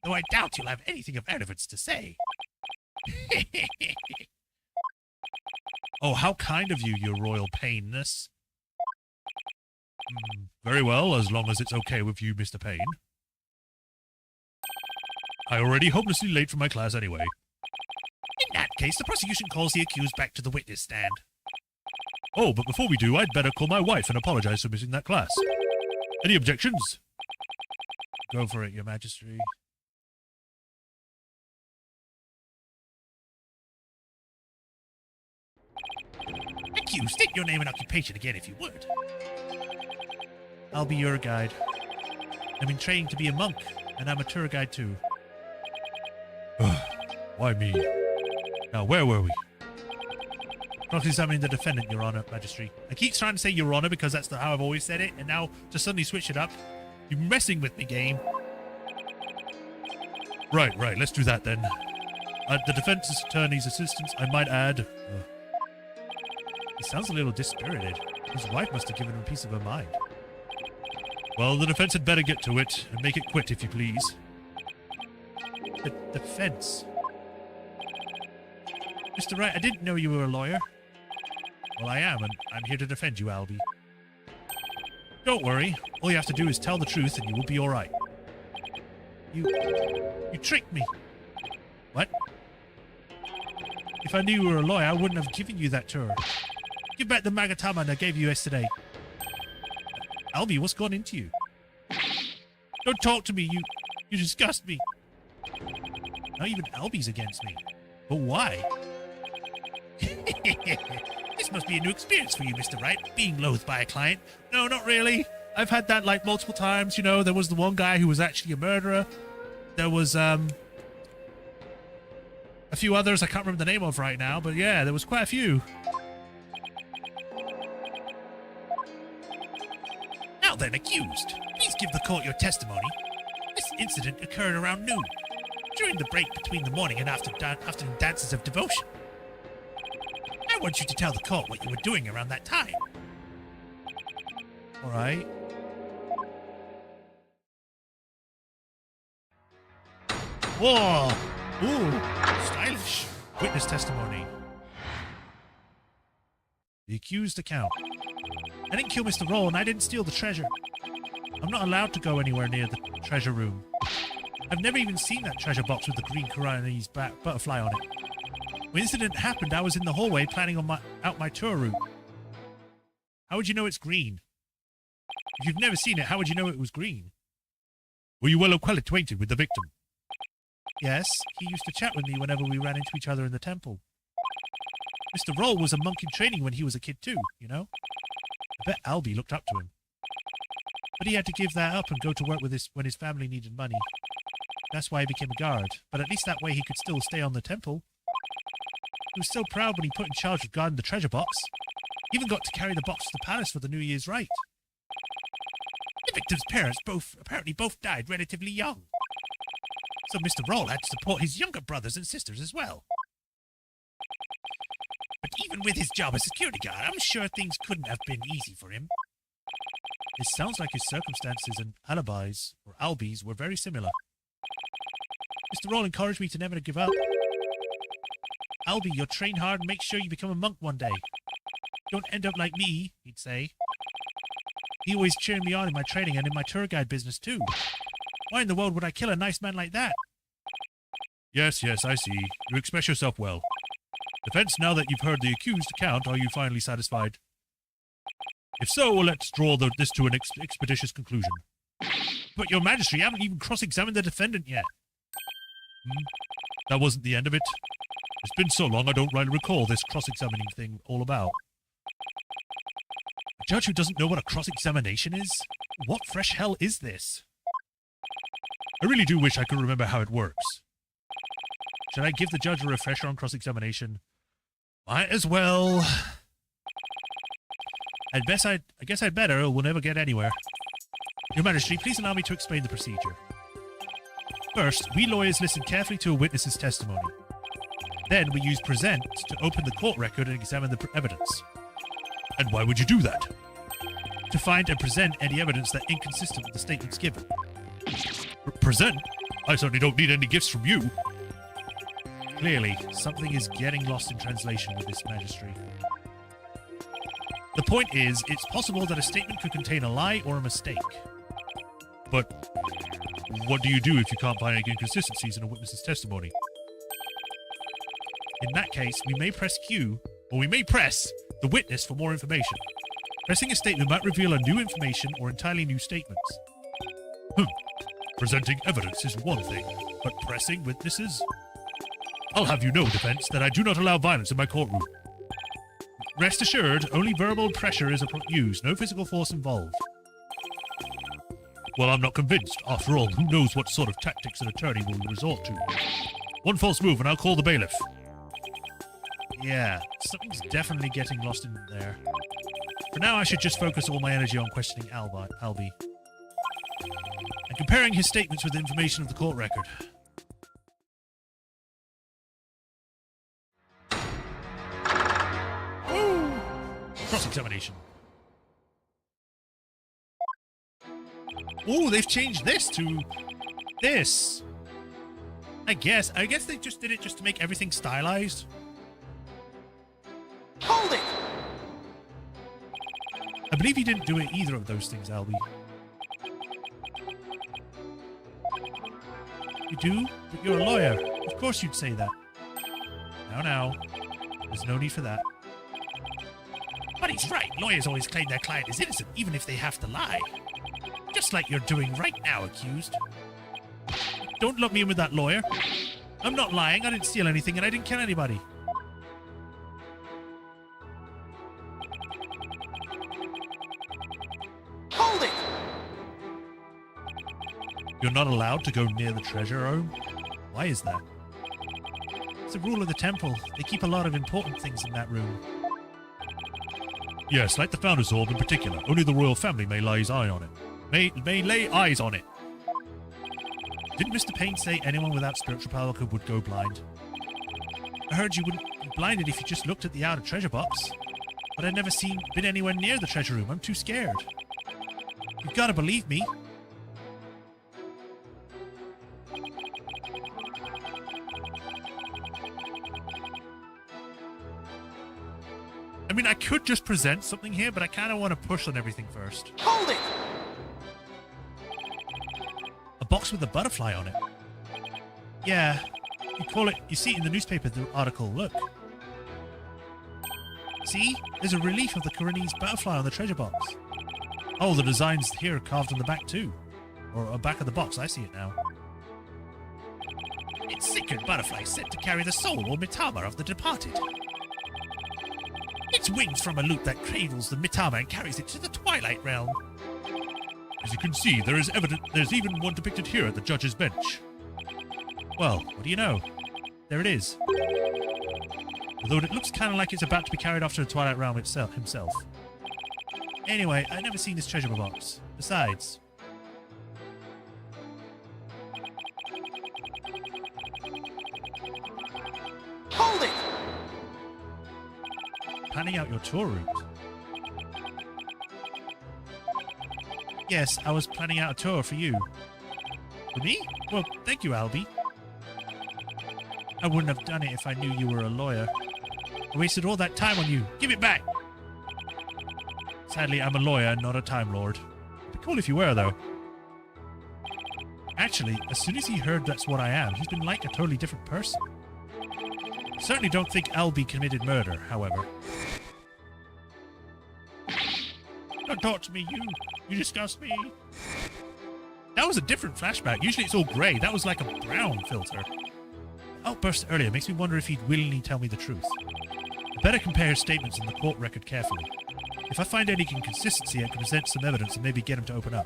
Though I doubt you'll have anything of relevance to say. Oh, how kind of you, Your Royal Payne-ness. Very well, as long as it's okay with you, Mr. Payne. I already hopelessly late for my class anyway. In that case, the prosecution calls the accused back to the witness stand. Oh, but before we do, I'd better call my wife and apologize for missing that class. Any objections? Go for it, Your Majesty. Accused, state your name and occupation again if you would. I'll be your guide. I'm in training to be a monk, and I'm a tour guide too. Why me? Now, where were we? Cross-examining the defendant, Your Honor, Majesty. I keep trying to say Your Honor because that's how I've always said it, and now to suddenly switch it up. You're messing with me, game. Right, let's do that then. The defense attorney's assistance, I might add. He sounds a little dispirited. His wife must have given him a piece of her mind. Well, the defense had better get to it, and make it quick, if you please. The defense? Mr. Wright, I didn't know you were a lawyer. Well, I am, and I'm here to defend you, Albie. Don't worry. All you have to do is tell the truth, and you will be all right. You tricked me. What? If I knew you were a lawyer, I wouldn't have given you that tour. Give back the Magatama I gave you yesterday. Albie, what's gone into you? Don't talk to me, you disgust me. Now even Albie's against me. But why? This must be a new experience for you, Mr. Wright, being loathed by a client. No, not really. I've had that like multiple times, you know. There was the one guy who was actually a murderer. There was a few others I can't remember the name of right now, but yeah, there was quite a few. an accused. Please give the court your testimony. This incident occurred around noon, during the break between the morning and afternoon dances of devotion. I want you to tell the court what you were doing around that time. All right. Whoa! Ooh, stylish. Witness testimony. The accused account. I didn't kill Mr. Roll, and I didn't steal the treasure. I'm not allowed to go anywhere near the treasure room. I've never even seen that treasure box with the green Chinese butterfly on it. When the incident happened, I was in the hallway planning on my tour route. How would you know it's green? If you've never seen it, how would you know it was green? Were you well acquainted with the victim? Yes, he used to chat with me whenever we ran into each other in the temple. Mr. Roll was a monk in training when he was a kid too, you know? I bet Albie looked up to him. But he had to give that up and go to work with when his family needed money. That's why he became a guard, but at least that way he could still stay on the temple. He was so proud when he put in charge of guarding the treasure box. He even got to carry the box to the palace for the New Year's rite. The victim's parents apparently both died relatively young. So Mr. Roll had to support his younger brothers and sisters as well. But even with his job as security guard, I'm sure things couldn't have been easy for him. It sounds like his circumstances and alibis, or albies, were very similar. Mr. Roll encouraged me to never give up. Albie, you'll train hard and make sure you become a monk one day. Don't end up like me, he'd say. He always cheered me on in my training and in my tour guide business too. Why in the world would I kill a nice man like that? Yes, I see. You express yourself well. Defense, now that you've heard the accused account, are you finally satisfied? If so, let's draw this to an expeditious conclusion. But your majesty, you haven't even cross-examined the defendant yet. That wasn't the end of it. It's been so long I don't rightly recall this cross-examining thing all about. A judge who doesn't know what a cross-examination is? What fresh hell is this? I really do wish I could remember how it works. Should I give the judge a refresher on cross-examination? Might as well. I guess I'd better, or we'll never get anywhere. Your Majesty, please allow me to explain the procedure. First, we lawyers listen carefully to a witness's testimony. Then we use present to open the court record and examine the evidence. And why would you do that? To find and present any evidence that's inconsistent with the statements given. Present? I certainly don't need any gifts from you. Clearly, something is getting lost in translation with this magistrate. The point is, it's possible that a statement could contain a lie or a mistake. But what do you do if you can't find any inconsistencies in a witness's testimony? In that case, we may press Q, or we may press the witness for more information. Pressing a statement might reveal a new information or entirely new statements. Presenting evidence is one thing, but pressing witnesses? I'll have you know, defense, that I do not allow violence in my courtroom. Rest assured, only verbal pressure is used, no physical force involved. Well, I'm not convinced. After all, who knows what sort of tactics an attorney will resort to? One false move and I'll call the bailiff. Yeah, something's definitely getting lost in there. For now, I should just focus all my energy on questioning Albie. And comparing his statements with the information of the court record. Woo! Cross-examination. Oh, they've changed this to this. I guess they just did it just to make everything stylized. Hold it! I believe you didn't do it either of those things, Albie. You do? But you're a lawyer. Of course you'd say that. Now. There's no need for that. But he's right. Lawyers always claim their client is innocent, even if they have to lie. Just like you're doing right now, accused. Don't lump me in with that lawyer. I'm not lying. I didn't steal anything and I didn't kill anybody. Hold it! You're not allowed to go near the treasure room? Why is that? It's a rule of the temple. They keep a lot of important things in that room. Yes, like the Founder's Orb in particular. Only the royal family may lay eye on it. May lay eyes on it. Didn't Mr. Payne say anyone without spiritual power would go blind? I heard you wouldn't be blinded if you just looked at the outer treasure box. But I've never been anywhere near the treasure room. I'm too scared. You've got to believe me. I mean, I could just present something here, but I kind of want to push on everything first. Hold it! A box with a butterfly on it. Yeah, you see it in the newspaper, the article, look. See? There's a relief of the Korinese butterfly on the treasure box. Oh, the design's here carved on the back too. Or back of the box, I see it now. It's sacred butterfly said to carry the soul or mitama of the departed. Its wings from a loop that cradles the mitama and carries it to the twilight realm. As you can see, there's even one depicted here at the judge's bench. Well, what do you know? There it is. Although it looks kind of like it's about to be carried off to the Twilight Realm himself. Anyway, I've never seen this treasure box. Besides... Hold it! Planning out your tour route. Yes, I was planning out a tour for you. For me? Well, thank you, Albie. I wouldn't have done it if I knew you were a lawyer. I wasted all that time on you. Give it back! Sadly, I'm a lawyer, not a Time Lord. It'd be cool if you were, though. Actually, as soon as he heard that's what I am, he's been like a totally different person. Certainly don't think Albie committed murder, however. Don't talk to me, you disgust me. That was a different flashback. Usually it's all grey. That was like a brown filter. Outburst earlier makes me wonder if he'd willingly tell me the truth. I better compare his statements in the court record carefully. If I find any inconsistency, I can present some evidence and maybe get him to open up.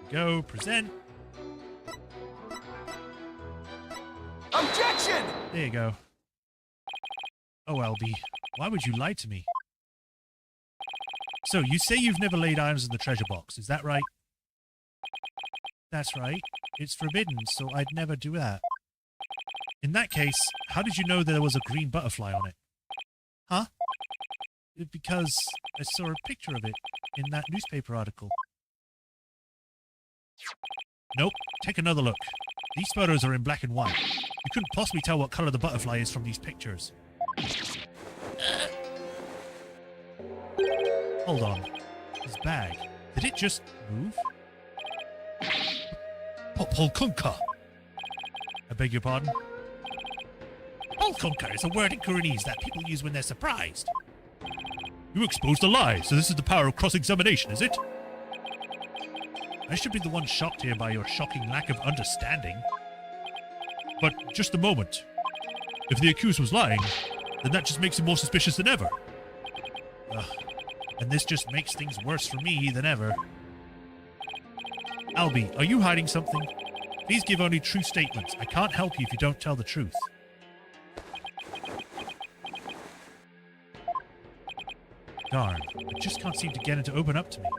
Go, present. Objection! There you go. Oh, Albie, why would you lie to me? So, you say you've never laid eyes in the treasure box, is that right? That's right. It's forbidden, so I'd never do that. In that case, how did you know there was a green butterfly on it? Huh? Because I saw a picture of it in that newspaper article. Nope, take another look. These photos are in black and white. You couldn't possibly tell what color the butterfly is from these pictures. Hold on. His bag. Did it just move? Polkunka. I beg your pardon? Polkunka is a word in Koreanese that people use when they're surprised. You exposed a lie, so this is the power of cross-examination, is it? I should be the one shocked here by your shocking lack of understanding. But just a moment. If the accused was lying, then that just makes him more suspicious than ever. And this just makes things worse for me than ever. Albie, are you hiding something? Please give only true statements. I can't help you if you don't tell the truth. Darn, I just can't seem to get him to open up to me.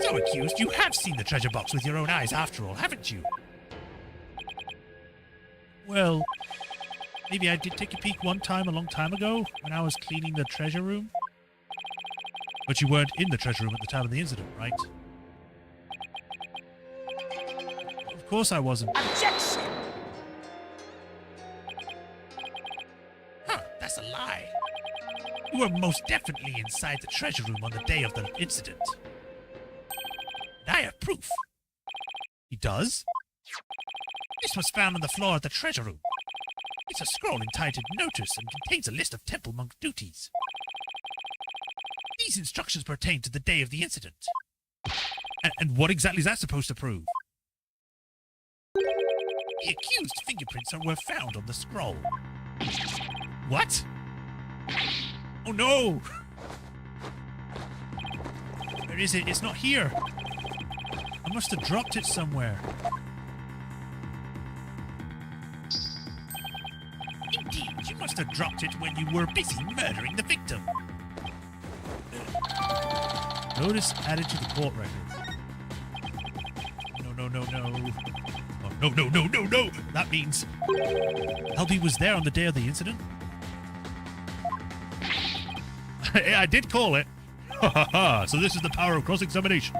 So, accused, you have seen the treasure box with your own eyes after all, haven't you? Well, maybe I did take a peek one time a long time ago when I was cleaning the treasure room. But you weren't in the treasure room at the time of the incident, right? Of course I wasn't. Objection! Huh, that's a lie. You were most definitely inside the treasure room on the day of the incident. And I have proof. He does? This was found on the floor of the treasure room. It's a scroll entitled Notice and contains a list of temple monk duties. These instructions pertain to the day of the incident. And what exactly is that supposed to prove? The accused fingerprints were found on the scroll. What? Oh no! Where is it? It's not here. I must have dropped it somewhere. have dropped it when you were busy murdering the victim. Notice added to the court record. No. Oh, no. That means LB was there on the day of the incident. I did call it. So this is the power of cross-examination.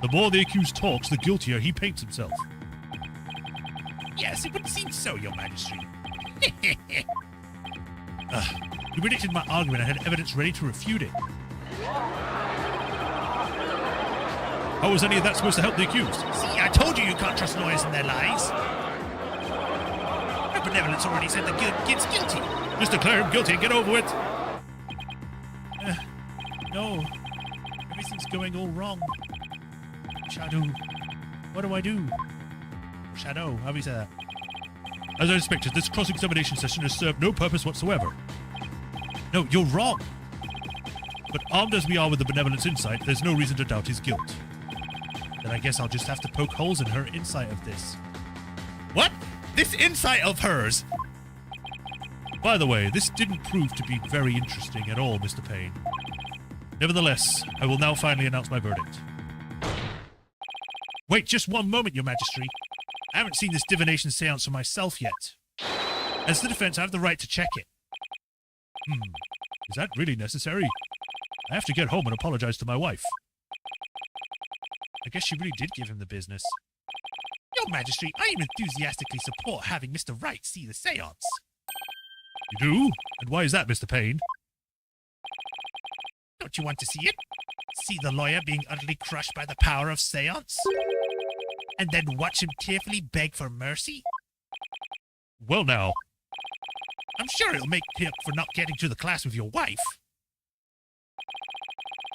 The more the accused talks, the guiltier he paints himself. Yes, it would seem so, Your Majesty. You predicted my argument. I had evidence ready to refute it. How was any of that supposed to help the accused? See, I told you can't trust lawyers and their lies. Her benevolence already said the kid's guilty. Just declare him guilty and get over it. No. Everything's going all wrong. Shadow. What do I do? Shadow, how do you say that? As I expected, this cross-examination session has served no purpose whatsoever. No, you're wrong. But armed as we are with the benevolence insight, there's no reason to doubt his guilt. Then I guess I'll just have to poke holes in her insight of this. What? This insight of hers? By the way, this didn't prove to be very interesting at all, Mr. Payne. Nevertheless, I will now finally announce my verdict. Wait, just one moment, Your Majesty. I haven't seen this divination seance for myself yet. As the defense, I have the right to check it. Is that really necessary? I have to get home and apologize to my wife. I guess she really did give him the business. Your Majesty, I enthusiastically support having Mr. Wright see the seance. You do? And why is that, Mr. Payne? Don't you want to see it? See the lawyer being utterly crushed by the power of seance? And then watch him tearfully beg for mercy? Well now. I'm sure it'll make him for not getting to the class with your wife.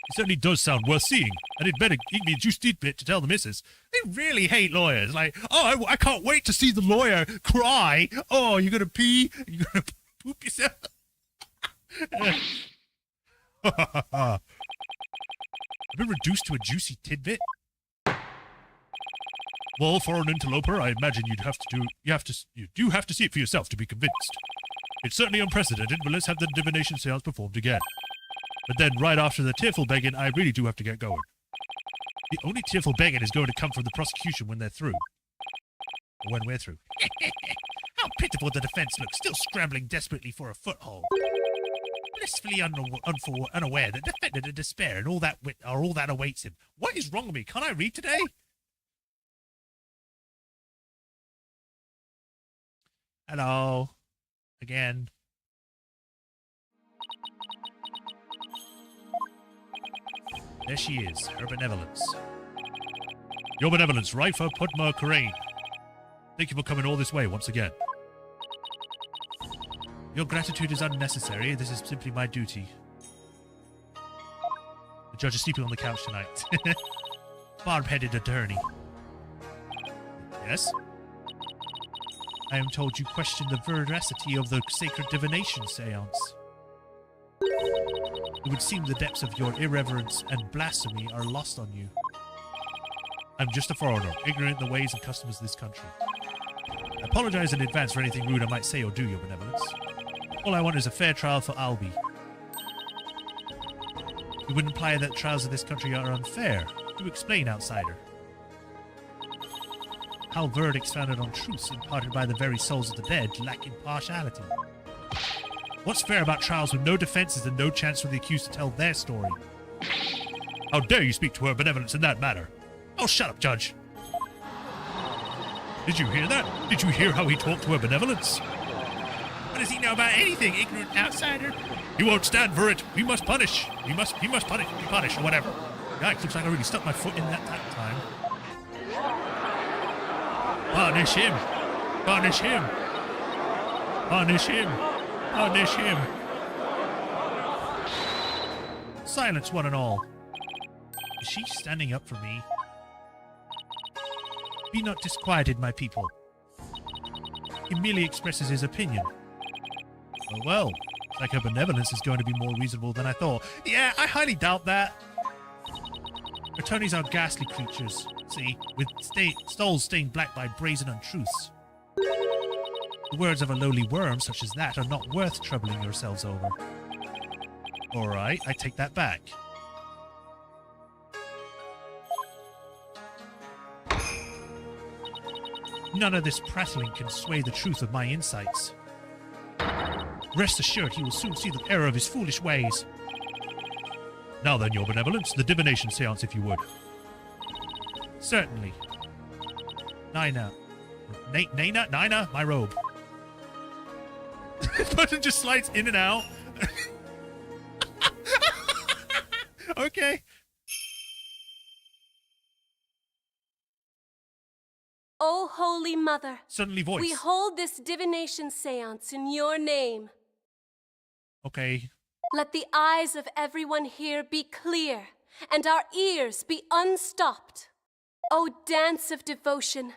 It certainly does sound worth seeing, and it'd better eat me a juice tidbit to tell the missus. They really hate lawyers. Like, oh, I can't wait to see the lawyer cry. Oh, you're gonna pee? You're gonna poop yourself? I've been reduced to a juicy tidbit. Well, for an interloper, I imagine you do have to see it for yourself to be convinced. It's certainly unprecedented, but let's have the divination seance performed again. But then, right after the tearful begging, I really do have to get going. The only tearful begging is going to come from the prosecution when they're through. Or when we're through. How pitiful the defense looks, still scrambling desperately for a foothold. Blissfully unaware that defendant in despair and all that awaits him. What is wrong with me? Can't I read today? Hello. Again. There she is, her benevolence. Your benevolence, Rifer Pudma Karain. Thank you for coming all this way once again. Your gratitude is unnecessary. This is simply my duty. The judge is sleeping on the couch tonight. Barb-headed attorney. Yes? I am told you question the veracity of the sacred divination seance. It would seem the depths of your irreverence and blasphemy are lost on you. I'm just a foreigner, ignorant of the ways and customs of this country. I apologize in advance for anything rude I might say or do, Your Benevolence. All I want is a fair trial for Albie. You would imply that trials of this country are unfair. Do explain, outsider. How verdicts founded on truths imparted by the very souls of the dead lack impartiality. What's fair about trials with no defenses and no chance for the accused to tell their story? How dare you speak to her benevolence in that matter? Oh, shut up, Judge. Did you hear that? Did you hear how he talked to her benevolence? What does he know about anything, ignorant outsider? He won't stand for it. We must punish. He must punish, or whatever. Yikes, looks like I really stuck my foot in that time. Punish him. Punish him. Punish him. Punish him. Silence, one and all. Is she standing up for me? Be not disquieted, my people. He merely expresses his opinion. Oh, well, it's like her benevolence is going to be more reasonable than I thought. Yeah, I highly doubt that. Attorneys are ghastly creatures, see, with skulls stained black by brazen untruths. The words of a lowly worm such as that are not worth troubling yourselves over. Alright, I take that back. None of this prattling can sway the truth of my insights. Rest assured he will soon see the error of his foolish ways. Now then, your benevolence, the divination seance, if you would. Certainly. Nina, my robe. The button just slides in and out. Okay. O Holy Mother, Suddenly voice. we hold this divination seance in your name. Okay. Let the eyes of everyone here be clear, and our ears be unstopped. O dance of devotion,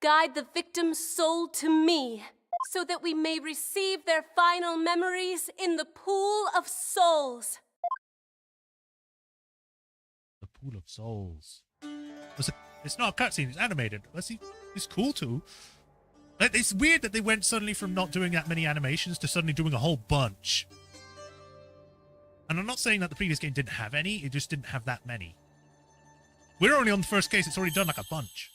guide the victim's soul to me, so that we may receive their final memories in the pool of souls. The pool of souls. It's not a cutscene, it's animated. It's cool too. It's weird that they went suddenly from not doing that many animations to suddenly doing a whole bunch. And I'm not saying that the previous game didn't have any, it just didn't have that many. We're only on the first case, it's already done like a bunch.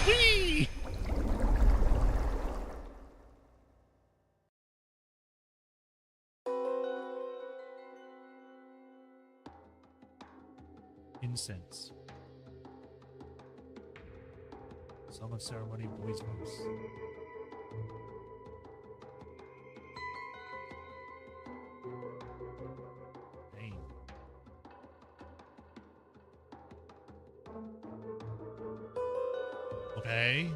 Whee! Incense. Song of Ceremony, Boys Voice. Pain. Okay.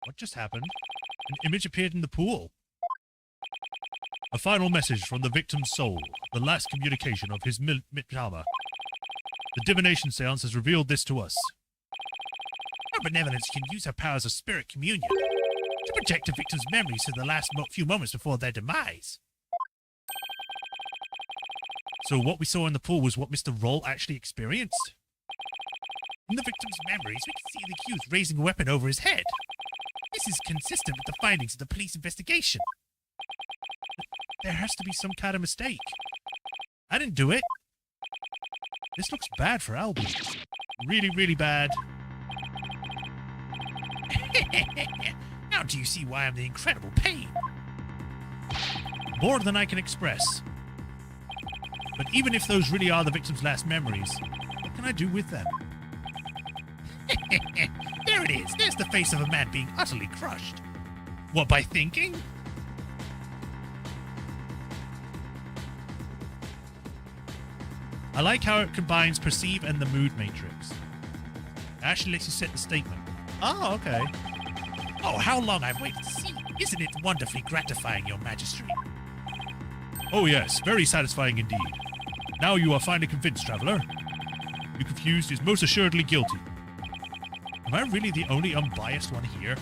What just happened? An image appeared in the pool. A final message from the victim's soul, the last communication of his Mitama. The divination seance has revealed this to us. Our benevolence can use her powers of spirit communion to project a victim's memories to the last few moments before their demise. So what we saw in the pool was what Mr. Roll actually experienced? In the victim's memories, we can see the accused raising a weapon over his head. This is consistent with the findings of the police investigation. There has to be some kind of mistake. I didn't do it. This looks bad for Albie. Really, really bad. Now do you see why I'm the incredible pain? More than I can express. But even if those really are the victim's last memories, what can I do with them? There it is. There's the face of a man being utterly crushed. What, by thinking? I like how it combines perceive and the mood matrix. It actually lets you set the statement. Oh, okay. Oh, how long I've waited to see you. Isn't it wonderfully gratifying, your majesty? Oh yes, very satisfying indeed. Now you are finally convinced, traveler. Your confused is most assuredly guilty. Am I really the only unbiased one here?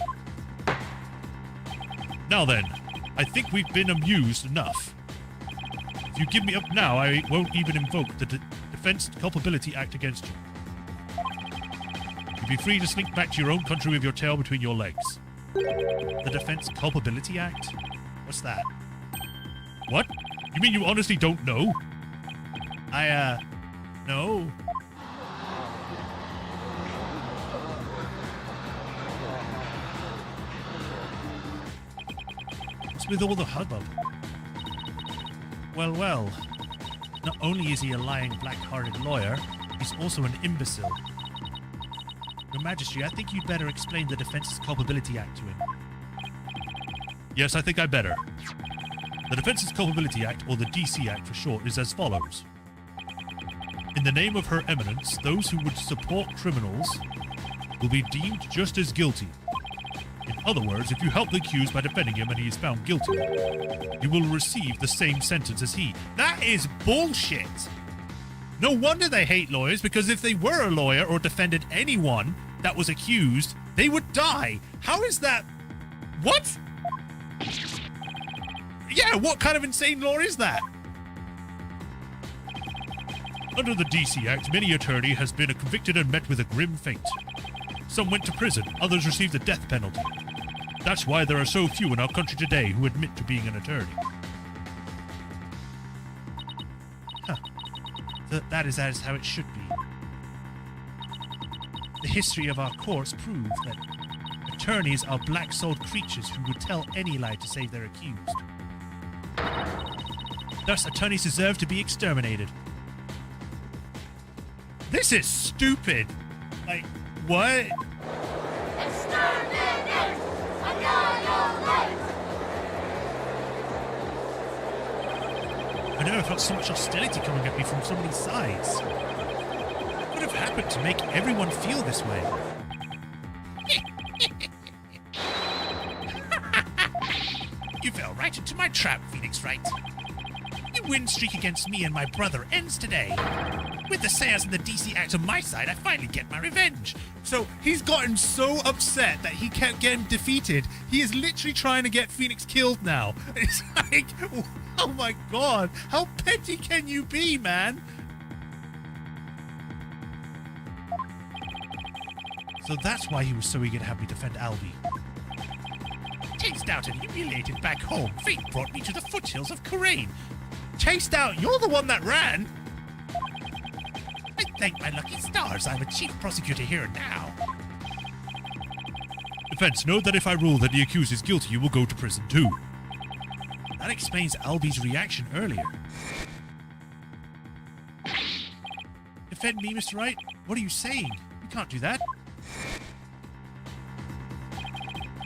Now then, I think we've been amused enough. If you give me up now, I won't even invoke the Defense Culpability Act against you. You'll be free to slink back to your own country with your tail between your legs. The Defense Culpability Act? What's that? What? You mean you honestly don't know? No. What's with all the hubbub? Well. Not only is he a lying, black-hearted lawyer, he's also an imbecile. Your Majesty, I think you'd better explain the Defense's Culpability Act to him. Yes, I think I better. The Defense's Culpability Act, or the DC Act for short, is as follows. In the name of Her Eminence, those who would support criminals will be deemed just as guilty. In other words, if you help the accused by defending him and he is found guilty, you will receive the same sentence as he. That is bullshit! No wonder they hate lawyers, because if they were a lawyer or defended anyone that was accused, they would die. How is that? What? Yeah, what kind of insane law is that? Under the DC Act, many attorney has been convicted and met with a grim fate. Some went to prison, others received the death penalty. That's why there are so few in our country today who admit to being an attorney. Huh. That is how it should be. The history of our courts prove that attorneys are black-souled creatures who would tell any lie to save their accused. Thus, attorneys deserve to be exterminated. This is stupid. Like, what? Exterminate! Annihilate! I never felt so much hostility coming at me from so many sides. What would have happened to make everyone feel this way? You fell right into my trap, Phoenix Wright. Your win streak against me and my brother ends today. With the Sayers and the DC Act on my side, I finally get my revenge. So he's gotten so upset that he can't get him defeated. He is literally trying to get Phoenix killed now. It's like, oh my god, how petty can you be, man? So that's why he was so eager to have me defend Albie. Chased out and humiliated back home, fate brought me to the foothills of Karain. Chased out? You're the one that ran? I thank my lucky stars I'm a chief prosecutor here now. Defense, note that if I rule that the accused is guilty, you will go to prison too. That explains Albie's reaction earlier. Defend me, Mr. Wright? What are you saying? You can't do that.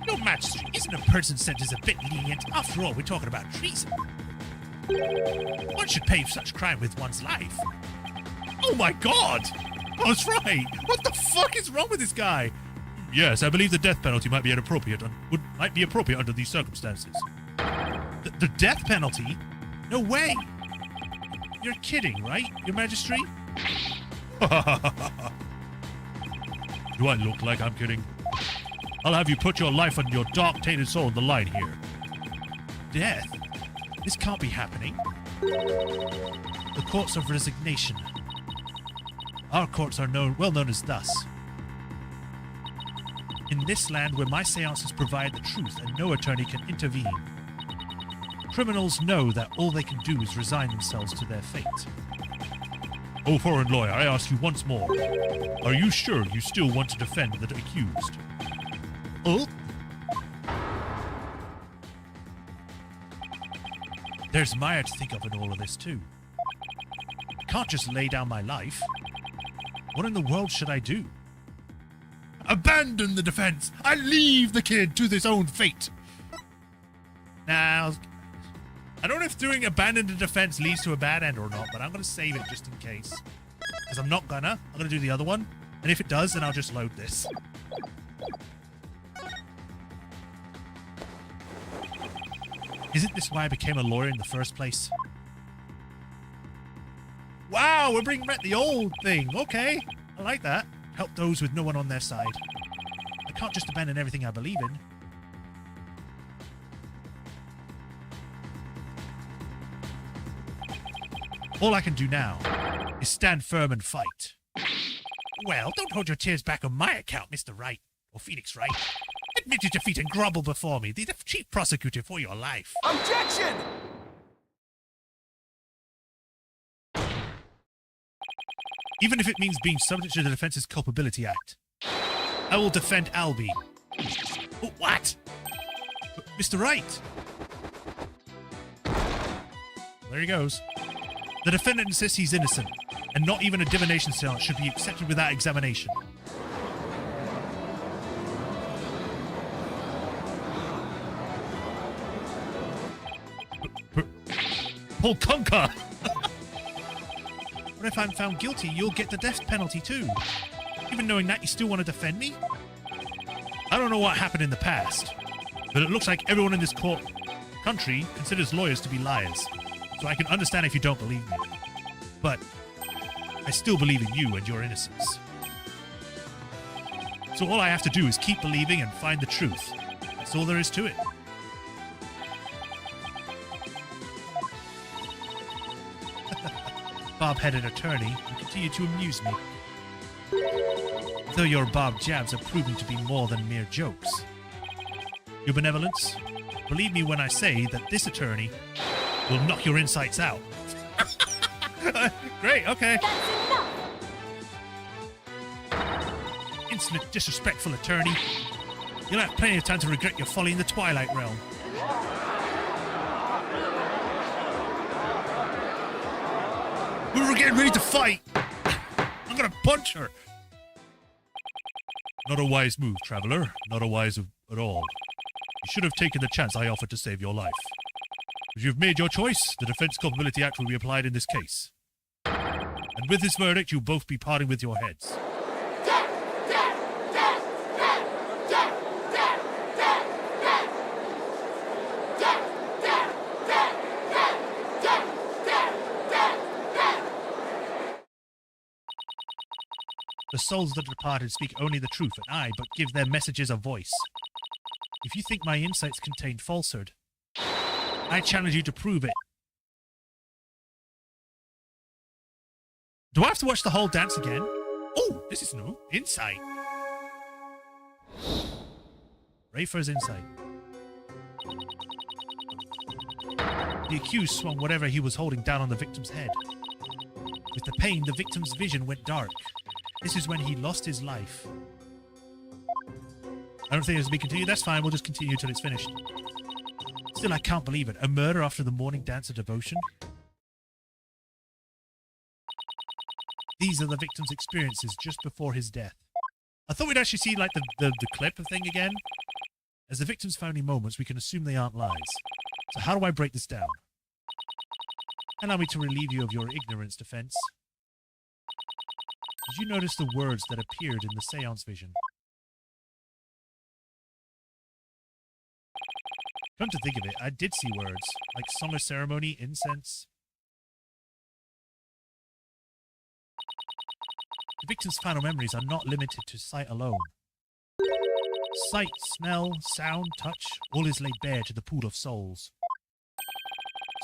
Your Majesty, isn't a person sentence a bit lenient? After all, we're talking about treason. One should pay for such crime with one's life. Oh my god! I was right! What the fuck is wrong with this guy? Yes, I believe the death penalty might be inappropriate might be appropriate under these circumstances. The death penalty? No way! You're kidding, right, Your Majesty? Do I look like I'm kidding? I'll have you put your life and your dark tainted soul on the line here. Death? This can't be happening. The courts of resignation. Our courts are well known as thus. In this land where my seances provide the truth and no attorney can intervene, criminals know that all they can do is resign themselves to their fate. Oh, foreign lawyer, I ask you once more. Are you sure you still want to defend the accused? Oh? There's Maya to think of in all of this, too. I can't just lay down my life. What in the world should I do? Abandon the defense! I leave the kid to his own fate! Now, I don't know if doing abandon the defense leads to a bad end or not, but I'm going to save it just in case. Because I'm going to do the other one. And if it does, then I'll just load this. Isn't this why I became a lawyer in the first place? Wow, we're bringing back the old thing. Okay, I like that. Help those with no one on their side. I can't just abandon everything I believe in. All I can do now is stand firm and fight. Well, don't hold your tears back on my account, Mr. Wright, or Phoenix Wright. Admit your defeat and grovel before me, the chief prosecutor for your life. Objection! Even if it means being subject to the Defense's Culpability Act. I will defend Albie. Oh, what? Mr. Wright! There he goes. The defendant insists he's innocent, and not even a divination seance should be accepted without examination. Paul Conker! But if I'm found guilty, you'll get the death penalty too. Even knowing that, you still want to defend me? I don't know what happened in the past, but it looks like everyone in this country considers lawyers to be liars. So I can understand if you don't believe me. But I still believe in you and your innocence. So all I have to do is keep believing and find the truth. That's all there is to it. Bob-headed attorney, you continue to amuse me. Though your Bob jabs are proving to be more than mere jokes. Your benevolence, believe me when I say that this attorney will knock your insides out. Great, okay. That's enough! Insolent, disrespectful attorney. You'll have plenty of time to regret your folly in the Twilight Realm. We were getting ready to fight. I'm gonna punch her. Not a wise move, traveler. Not a wise at all. You should have taken the chance I offered to save your life. If you've made your choice, the Defense Culpability Act will be applied in this case. And with this verdict, you'll both be parting with your heads. The souls of the departed speak only the truth, and I but give their messages a voice. If you think my insights contain falsehood, I challenge you to prove it. Do I have to watch the whole dance again? Oh, this is new. Insight. Rafer's insight. The accused swung whatever he was holding down on the victim's head. With the pain, the victim's vision went dark. This is when he lost his life. I don't think this will be continued. That's fine. We'll just continue till it's finished. Still, I can't believe it. A murder after the morning dance of devotion? These are the victim's experiences just before his death. I thought we'd actually see like the clip thing again. As the victim's founding moments, we can assume they aren't lies. So how do I break this down? Allow me to relieve you of your ignorance, defense. Did you notice the words that appeared in the seance vision? Come to think of it, I did see words, like song of ceremony, incense. The victim's final memories are not limited to sight alone. Sight, smell, sound, touch, all is laid bare to the pool of souls.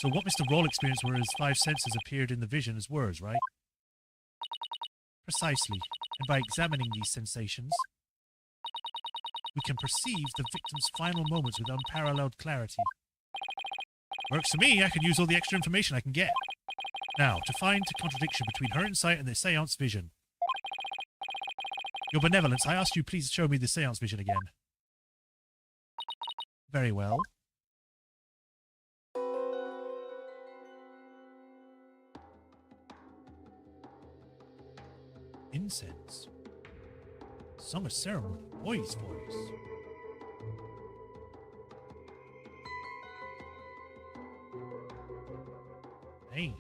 So what Mr. Roll experienced were his five senses appeared in the vision as words, right? Precisely, and by examining these sensations, we can perceive the victim's final moments with unparalleled clarity. Works for me, I can use all the extra information I can get. Now, to find the contradiction between her insight and the seance vision. Your benevolence, I ask you please show me the seance vision again. Very well. Incense. Song of ceremony. Boy's voice. Hey.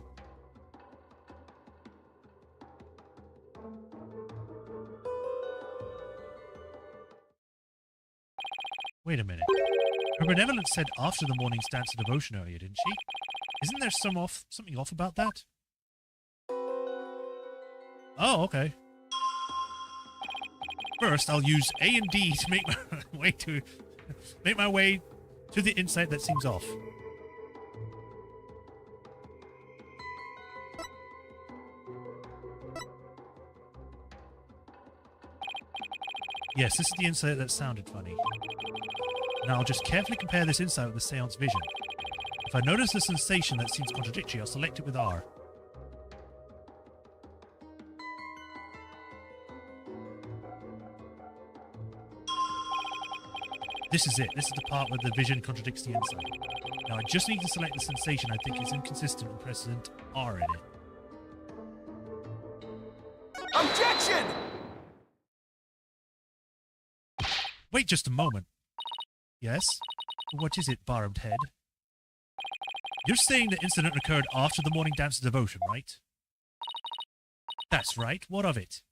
Wait a minute. Her benevolence said after the morning stance of devotion earlier, didn't she? Isn't there something off about that? Oh, okay. First, I'll use A and D to make my way to the insight that seems off. Yes, this is the insight that sounded funny. Now I'll just carefully compare this insight with the seance vision. If I notice a sensation that seems contradictory, I'll select it with R. This is it. This is the part where the vision contradicts the insight. Now I just need to select the sensation I think is inconsistent and press R in it. Objection! Wait just a moment. Yes? What is it, Barromed Head? You're saying the incident occurred after the morning dance of devotion, right? That's right. What of it?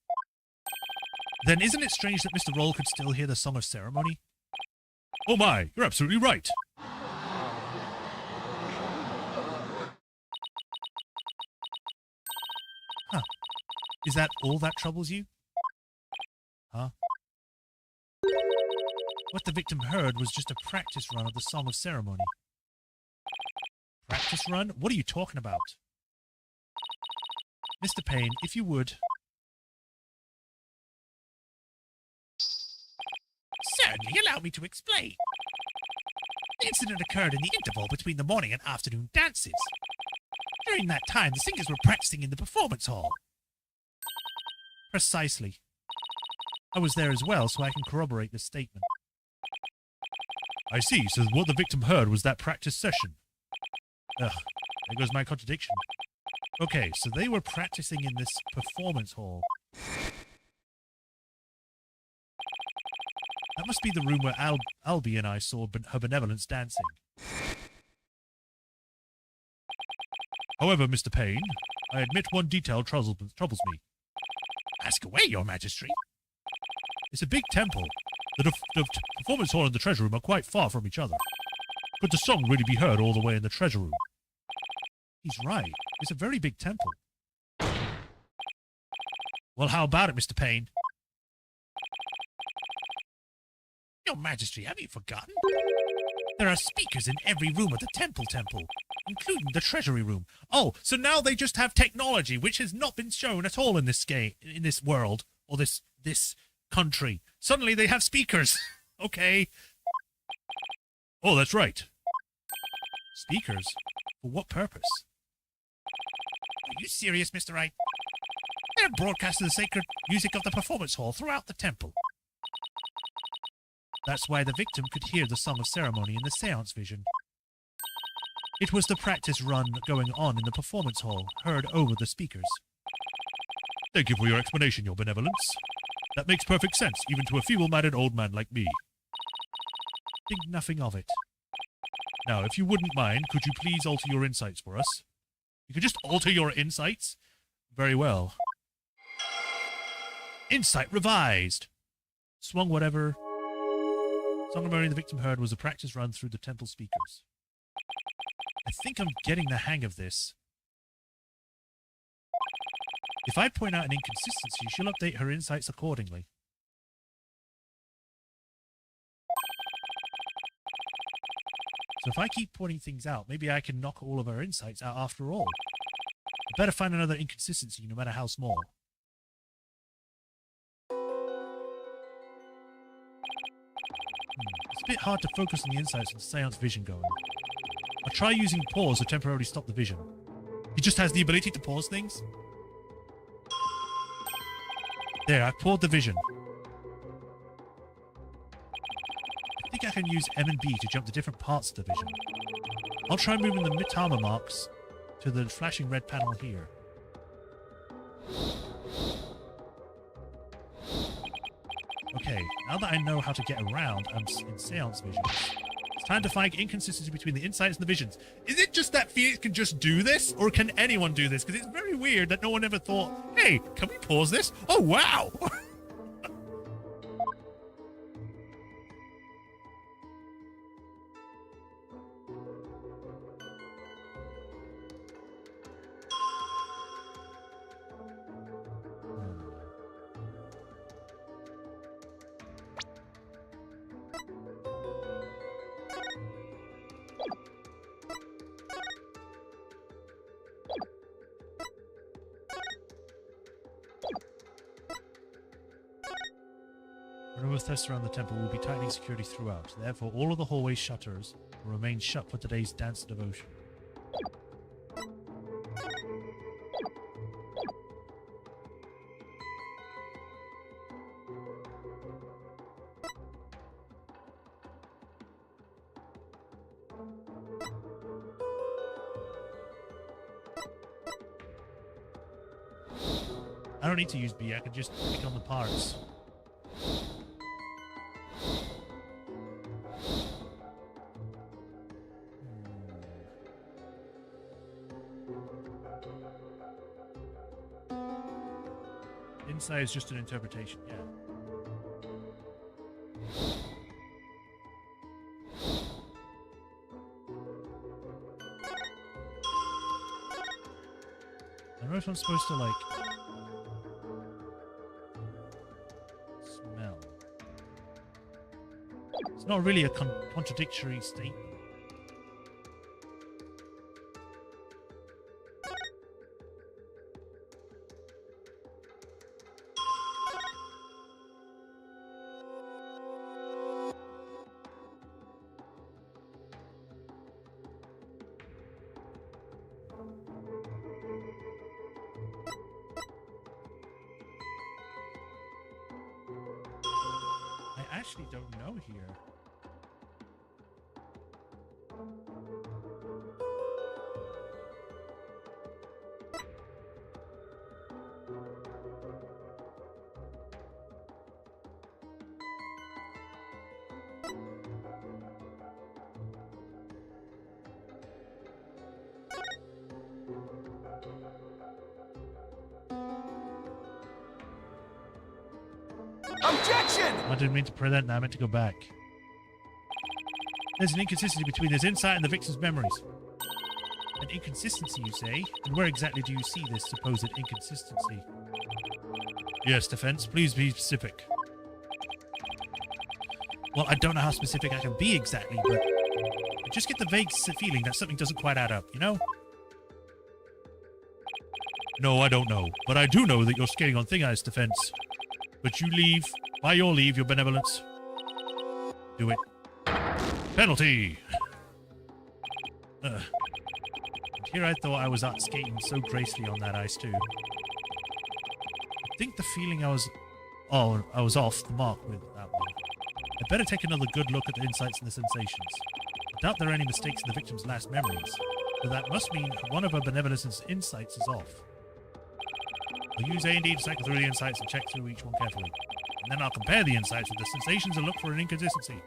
Then isn't it strange that Mr. Roll could still hear the Song of Ceremony? Oh my, you're absolutely right. Huh. Is that all that troubles you? Huh? What the victim heard was just a practice run of the Song of Ceremony. Practice run? What are you talking about? Mr. Payne, if you would... Certainly, allow me to explain. The incident occurred in the interval between the morning and afternoon dances. During that time, the singers were practicing in the performance hall. Precisely. I was there as well, so I can corroborate this statement. I see, so what the victim heard was that practice session. Ugh, there goes my contradiction. Okay, so they were practicing in this performance hall. That must be the room where Albie and I saw her benevolence dancing. However, Mr. Payne, I admit one detail troubles me. Ask away, your majesty. It's a big temple. The performance hall and the treasure room are quite far from each other. Could the song really be heard all the way in the treasure room? He's right. It's a very big temple. Well, how about it, Mr. Payne? Your Majesty, have you forgotten? There are speakers in every room of the temple, including the treasury room. Oh, so now they just have technology, which has not been shown at all in this game, in this world, or this country. Suddenly they have speakers. Okay. Oh, that's right. Speakers? For what purpose? Are you serious, Mr. Wright? They're broadcasting the sacred music of the performance hall throughout the temple. That's why the victim could hear the Song of Ceremony in the seance vision. It was the practice run going on in the performance hall, heard over the speakers. Thank you for your explanation, your benevolence. That makes perfect sense, even to a feeble-minded old man like me. Think nothing of it. Now, if you wouldn't mind, could you please alter your insights for us? You could just alter your insights? Very well. Insight revised. Swung whatever. Song of Ceremony the victim heard was a practice run through the temple speakers. I think I'm getting the hang of this. If I point out an inconsistency, she'll update her insights accordingly. So if I keep pointing things out, maybe I can knock all of her insights out after all. I better find another inconsistency, no matter how small. It's a bit hard to focus on the insights with the seance vision going. I'll try using pause to temporarily stop the vision. He just has the ability to pause things? There, I've paused the vision. I think I can use M and B to jump to different parts of the vision. I'll try moving the Mitama marks to the flashing red panel here. Okay, now that I know how to get around, I'm in seance visions. It's time to find inconsistency between the insights and the visions. Is it just that Phoenix can just do this? Or can anyone do this? Because it's very weird that no one ever thought, hey, can we pause this? Oh, wow! tests around the temple, we'll be tightening security throughout. Therefore, all of the hallway shutters will remain shut for today's dance of devotion. I don't need to use B, I can just click on the parts. Inside is just an interpretation, yeah. I don't know if I'm supposed to, like, smell. It's not really a contradictory statement. I actually don't know here. Objection! I didn't mean to print that, now I meant to go back. There's an inconsistency between this insight and the victim's memories. An inconsistency, you say? And where exactly do you see this supposed inconsistency? Yes, defense, please be specific. Well, I don't know how specific I can be exactly, but I just get the vague feeling that something doesn't quite add up, you know? No, I don't know, but I do know that you're skating on thin ice, defense. But you leave, by your leave, your benevolence. Do it. Penalty! And here I thought I was out skating so gracefully on that ice, too. I think the feeling I was off the mark with that one. I'd better take another good look at the insights and the sensations. I doubt there are any mistakes in the victim's last memories, but that must mean one of her benevolence's insights is off. I'll use A&D to cycle through the insights and check through each one carefully. And then I'll compare the insights with the sensations and look for an inconsistency.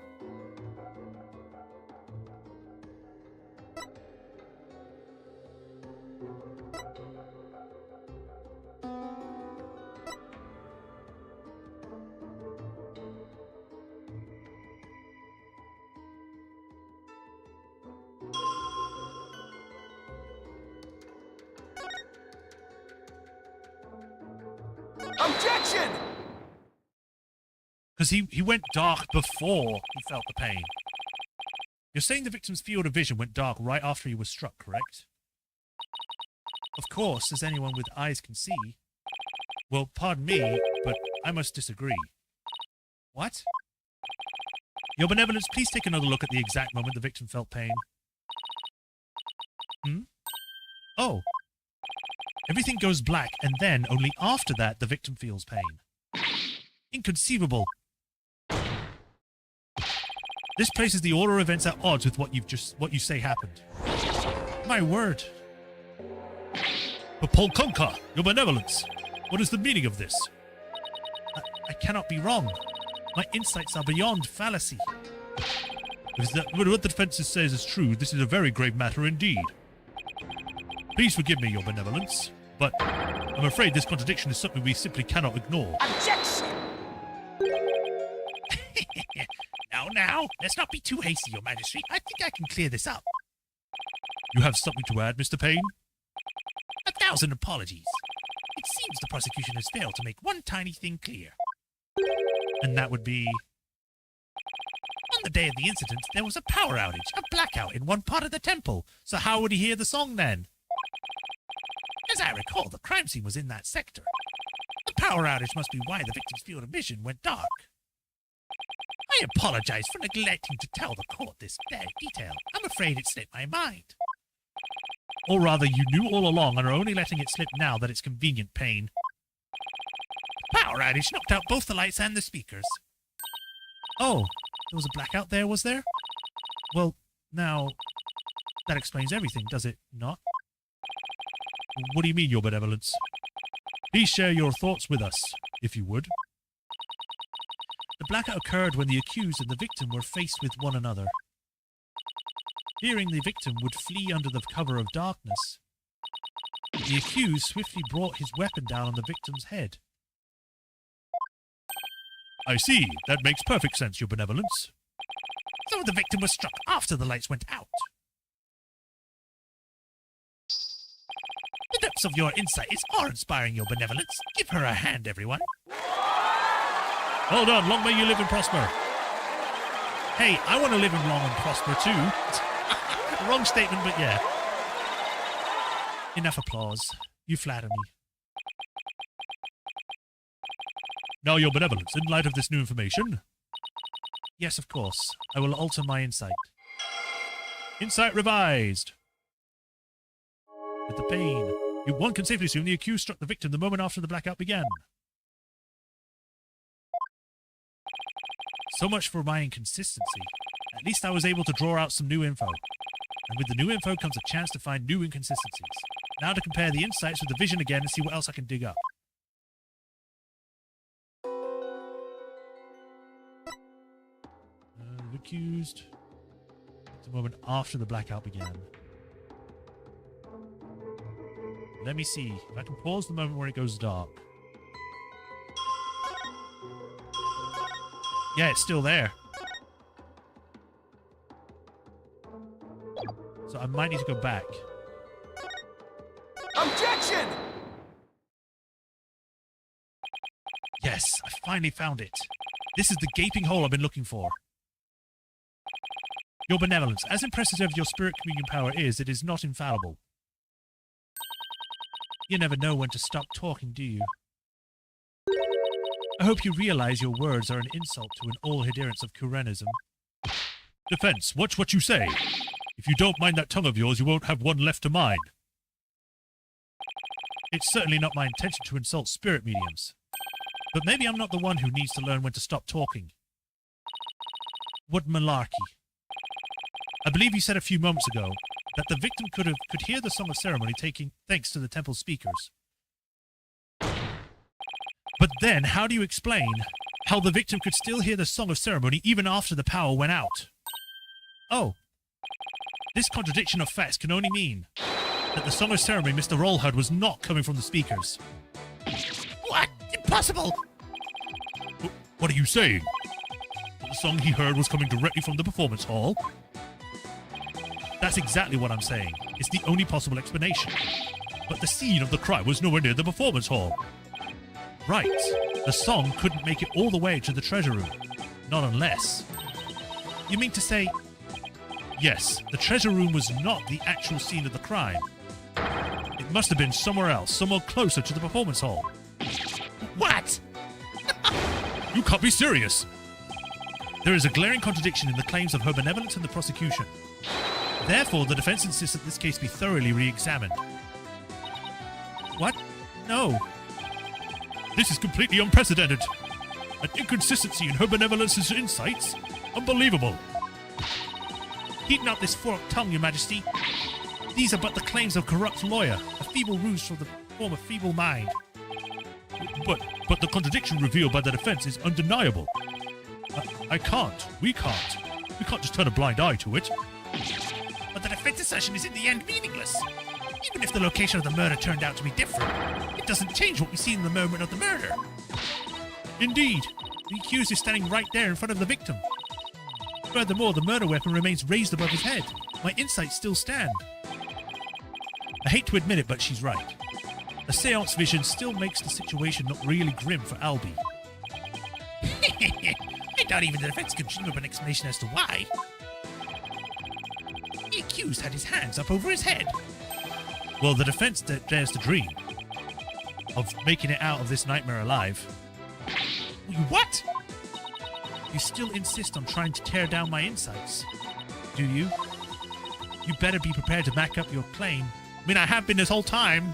Objection! Because he went dark before he felt the pain. You're saying the victim's field of vision went dark right after he was struck, correct? Of course, as anyone with eyes can see. Well, pardon me, but I must disagree. What? Your benevolence, please take another look at the exact moment the victim felt pain. Oh. Everything goes black, and then, only after that, the victim feels pain. Inconceivable. This places the order of events at odds with what you say happened. My word. But Paul Conker, your benevolence. What is the meaning of this? I cannot be wrong. My insights are beyond fallacy. If what the defense says is true, this is a very grave matter indeed. Please forgive me, your benevolence, but I'm afraid this contradiction is something we simply cannot ignore. Objection! Now, let's not be too hasty, your majesty. I think I can clear this up. You have something to add, Mr. Payne? 1,000 apologies. It seems the prosecution has failed to make one tiny thing clear. And that would be... On the day of the incident, there was a power outage, a blackout in one part of the temple. So how would he hear the song then? As I recall, the crime scene was in that sector. The power outage must be why the victim's field of vision went dark. I apologize for neglecting to tell the court this detail. I'm afraid it slipped my mind. Or rather, you knew all along and are only letting it slip now that it's convenient, Pain. Power outage knocked out both the lights and the speakers. Oh, there was a blackout there, was there? Well, now, that explains everything, does it not? What do you mean, Your Benevolence? Please share your thoughts with us, if you would. The blackout occurred when the accused and the victim were faced with one another. Fearing the victim would flee under the cover of darkness, the accused swiftly brought his weapon down on the victim's head. I see. That makes perfect sense, Your Benevolence. So the victim was struck after the lights went out. The depths of your insight is awe-inspiring, Your Benevolence. Give her a hand, everyone. Hold on, long may you live and prosper. Hey, I want to live in long and prosper too. Wrong statement, but yeah. Enough applause. You flatter me. Now, Your Benevolence, in light of this new information... Yes, of course. I will alter my insight. Insight revised. With the pain, one can safely assume the accused struck the victim the moment after the blackout began. So much for my inconsistency. At least I was able to draw out some new info. And with the new info comes a chance to find new inconsistencies. Now to compare the insights with the vision again and see what else I can dig up. The accused. The moment after the blackout began. Let me see if I can pause the moment where it goes dark. Yeah, it's still there. So I might need to go back. Objection! Yes, I finally found it. This is the gaping hole I've been looking for. Your Benevolence, as impressive as your spirit communion power is, it is not infallible. You never know when to stop talking, do you? I hope you realize your words are an insult to an all adherents of Kurenism. Defense, watch what you say. If you don't mind that tongue of yours, you won't have one left to mind. It's certainly not my intention to insult spirit mediums. But maybe I'm not the one who needs to learn when to stop talking. What malarkey. I believe you said a few moments ago that the victim could hear the Song of Ceremony thanks to the temple speakers. But then, how do you explain how the victim could still hear the Song of Ceremony even after the power went out? Oh. This contradiction of facts can only mean that the Song of Ceremony Mr. Roll heard was not coming from the speakers. What? Impossible! What are you saying? The song he heard was coming directly from the performance hall? That's exactly what I'm saying. It's the only possible explanation. But the scene of the cry was nowhere near the performance hall. Right. The song couldn't make it all the way to the treasure room. Not unless... You mean to say... Yes, the treasure room was not the actual scene of the crime. It must have been somewhere else, somewhere closer to the performance hall. What? You can't be serious. There is a glaring contradiction in the claims of her benevolence and the prosecution. Therefore, the defense insists that this case be thoroughly re-examined. What? No. This is completely unprecedented. An inconsistency in her benevolence's insights? Unbelievable. Heating up this forked tongue, Your Majesty. These are but the claims of a corrupt lawyer, a feeble ruse for the form of feeble mind. But the contradiction revealed by the defense is undeniable. We can't just turn a blind eye to it. But the defense assertion is in the end meaningless. Even if the location of the murder turned out to be different, it doesn't change what we see in the moment of the murder. Indeed, the accused is standing right there in front of the victim. Furthermore, the murder weapon remains raised above his head. My insights still stand. I hate to admit it, but she's right. A seance vision still makes the situation not really grim for Albie. I doubt even the defense can dream up an explanation as to why. The accused had his hands up over his head. Well, the defense dares to dream of making it out of this nightmare alive. What? You still insist on trying to tear down my insights, do you? You better be prepared to back up your claim. I mean, I have been this whole time.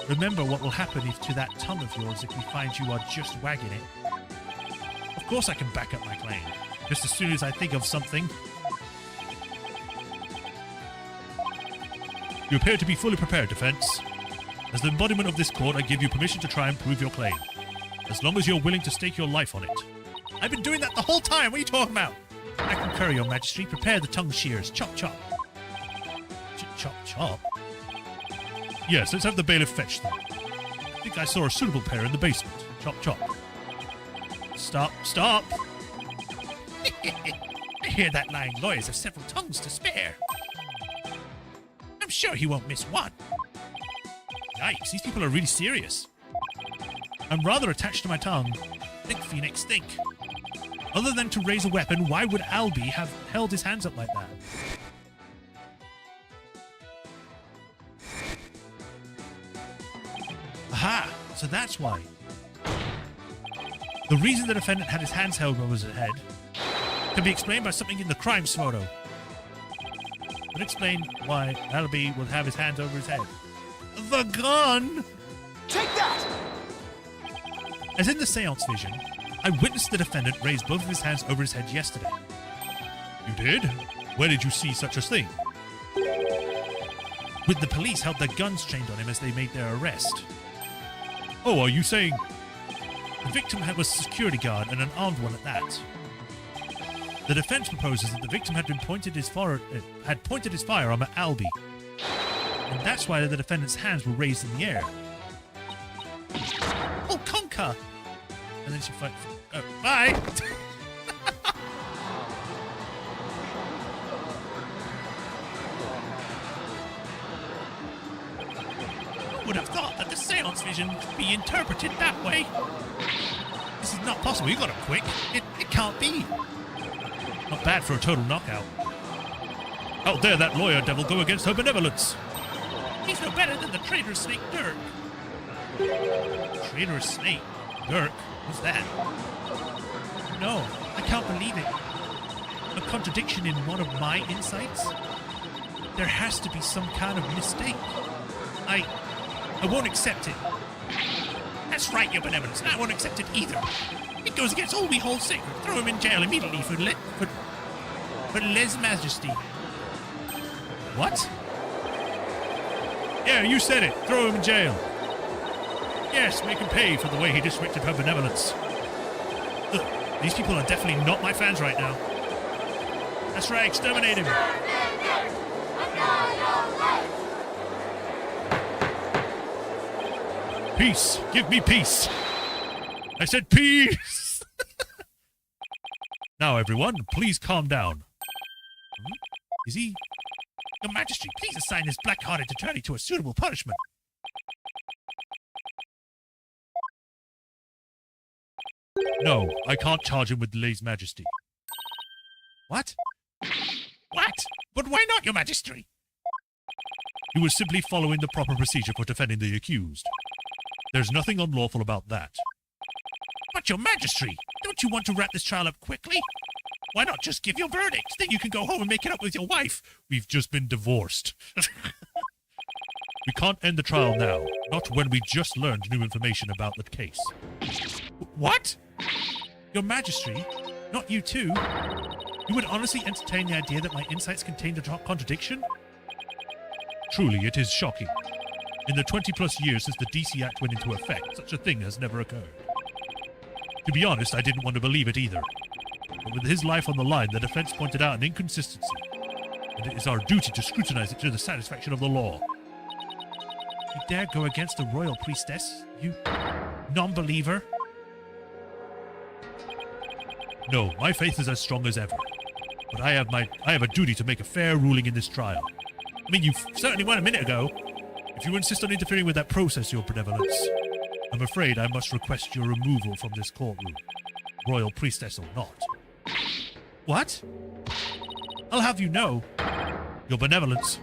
Remember what will happen if to that tongue of yours if we find you are just wagging it. Of course I can back up my claim, just as soon as I think of something. You appear to be fully prepared, defense. As the embodiment of this court, I give you permission to try and prove your claim. As long as you're willing to stake your life on it. I've been doing that the whole time. What are you talking about? I concur, Your Majesty. Prepare the tongue shears. Chop, chop. Chop, chop? Yes, let's have the bailiff fetch them. I think I saw a suitable pair in the basement. Chop, chop. Stop, stop! I hear that lying lawyers have several tongues to spare. I'm sure he won't miss one. Yikes, these people are really serious. I'm rather attached to my tongue. Think, Phoenix, think. Other than to raise a weapon, why would Albie have held his hands up like that? Aha! So that's why. The reason the defendant had his hands held over his head can be explained by something in the crime photo. But explain why Albie would have his hands over his head. The gun! Take that! As in the seance vision, I witnessed the defendant raise both of his hands over his head yesterday. You did? Where did you see such a thing? With the police held their guns trained on him as they made their arrest. Oh, are you saying... The victim was a security guard and an armed one at that. The defense proposes that the victim had pointed his firearm at Albie. And that's why the defendant's hands were raised in the air. Oh, conquer! And then she fight. Oh, bye! Who would have thought that the seance vision could be interpreted that way? This is not possible. You got him quick. It can't be. Not bad for a total knockout. How dare that lawyer devil go against her benevolence? He's no better than the traitorous snake Dirk. Traitorous snake? Dirk? Who's that? No, I can't believe it. A contradiction in one of my insights? There has to be some kind of mistake. I won't accept it. That's right, Your Benevolence, and I won't accept it either. It goes against all we hold sacred. Throw him in jail immediately for lèse majesty. What? Yeah, you said it. Throw him in jail. Yes, make him pay for the way he disrespected her benevolence. Ugh, these people are definitely not my fans right now. That's right, exterminate him. Peace. Give me peace. I said peace. Now, everyone, please calm down. Is he? Your Majesty, please assign this black-hearted attorney to a suitable punishment. No, I can't charge him with lèse majesty. What? What? But why not, Your Majesty? He was simply following the proper procedure for defending the accused. There's nothing unlawful about that. But, Your Majesty, don't you want to wrap this trial up quickly? Why not just give your verdict? Then you can go home and make it up with your wife. We've just been divorced. We can't end the trial now. Not when we just learned new information about the case. What? Your Majesty? Not you too? You would honestly entertain the idea that my insights contained a contradiction? Truly, it is shocking. In the 20-plus years since the DC Act went into effect, such a thing has never occurred. To be honest, I didn't want to believe it either. But with his life on the line, the defense pointed out an inconsistency, and it is our duty to scrutinize it to the satisfaction of the law. You dare go against the royal priestess, you non-believer? No, my faith is as strong as ever. But I have a duty to make a fair ruling in this trial. I mean, you certainly won a minute ago. If you insist on interfering with that process, Your Benevolence, I'm afraid I must request your removal from this courtroom, royal priestess or not. What? I'll have you know, Your Benevolence.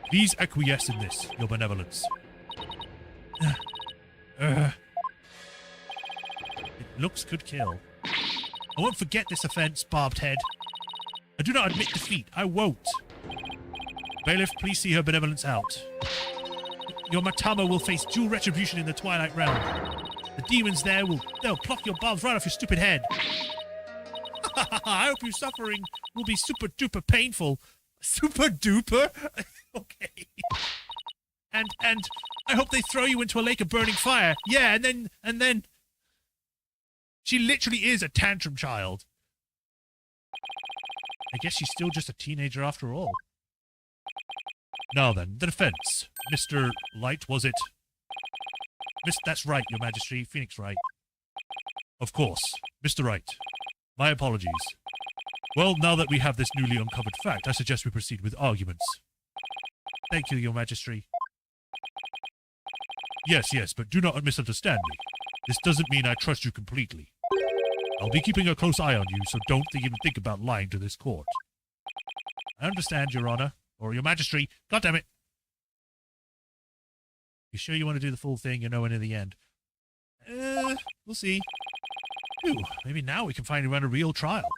Please acquiesce in this, Your Benevolence. Looks could kill. I won't forget this offense, barbed head. I do not admit defeat. I won't. Bailiff, please see her benevolence out. Your Matama will face due retribution in the Twilight Realm. The demons there they'll pluck your bulbs right off your stupid head. I hope your suffering will be super duper painful. Super duper? Okay. And I hope they throw you into a lake of burning fire. Yeah, and then she literally is a tantrum child. I guess she's still just a teenager after all. Now then, the defense. Mr. Light, was it? That's right, Your Majesty. Phoenix Wright. Of course. Mr. Wright. My apologies. Well, now that we have this newly uncovered fact, I suggest we proceed with arguments. Thank you, Your Majesty. Yes, but do not misunderstand me. This doesn't mean I trust you completely. I'll be keeping a close eye on you, so don't even think about lying to this court. I understand, Your Honor. Or Your Majesty. God damn it. You sure you want to do the full thing? You're nowhere near the end. We'll see. Ooh, maybe now we can finally run a real trial.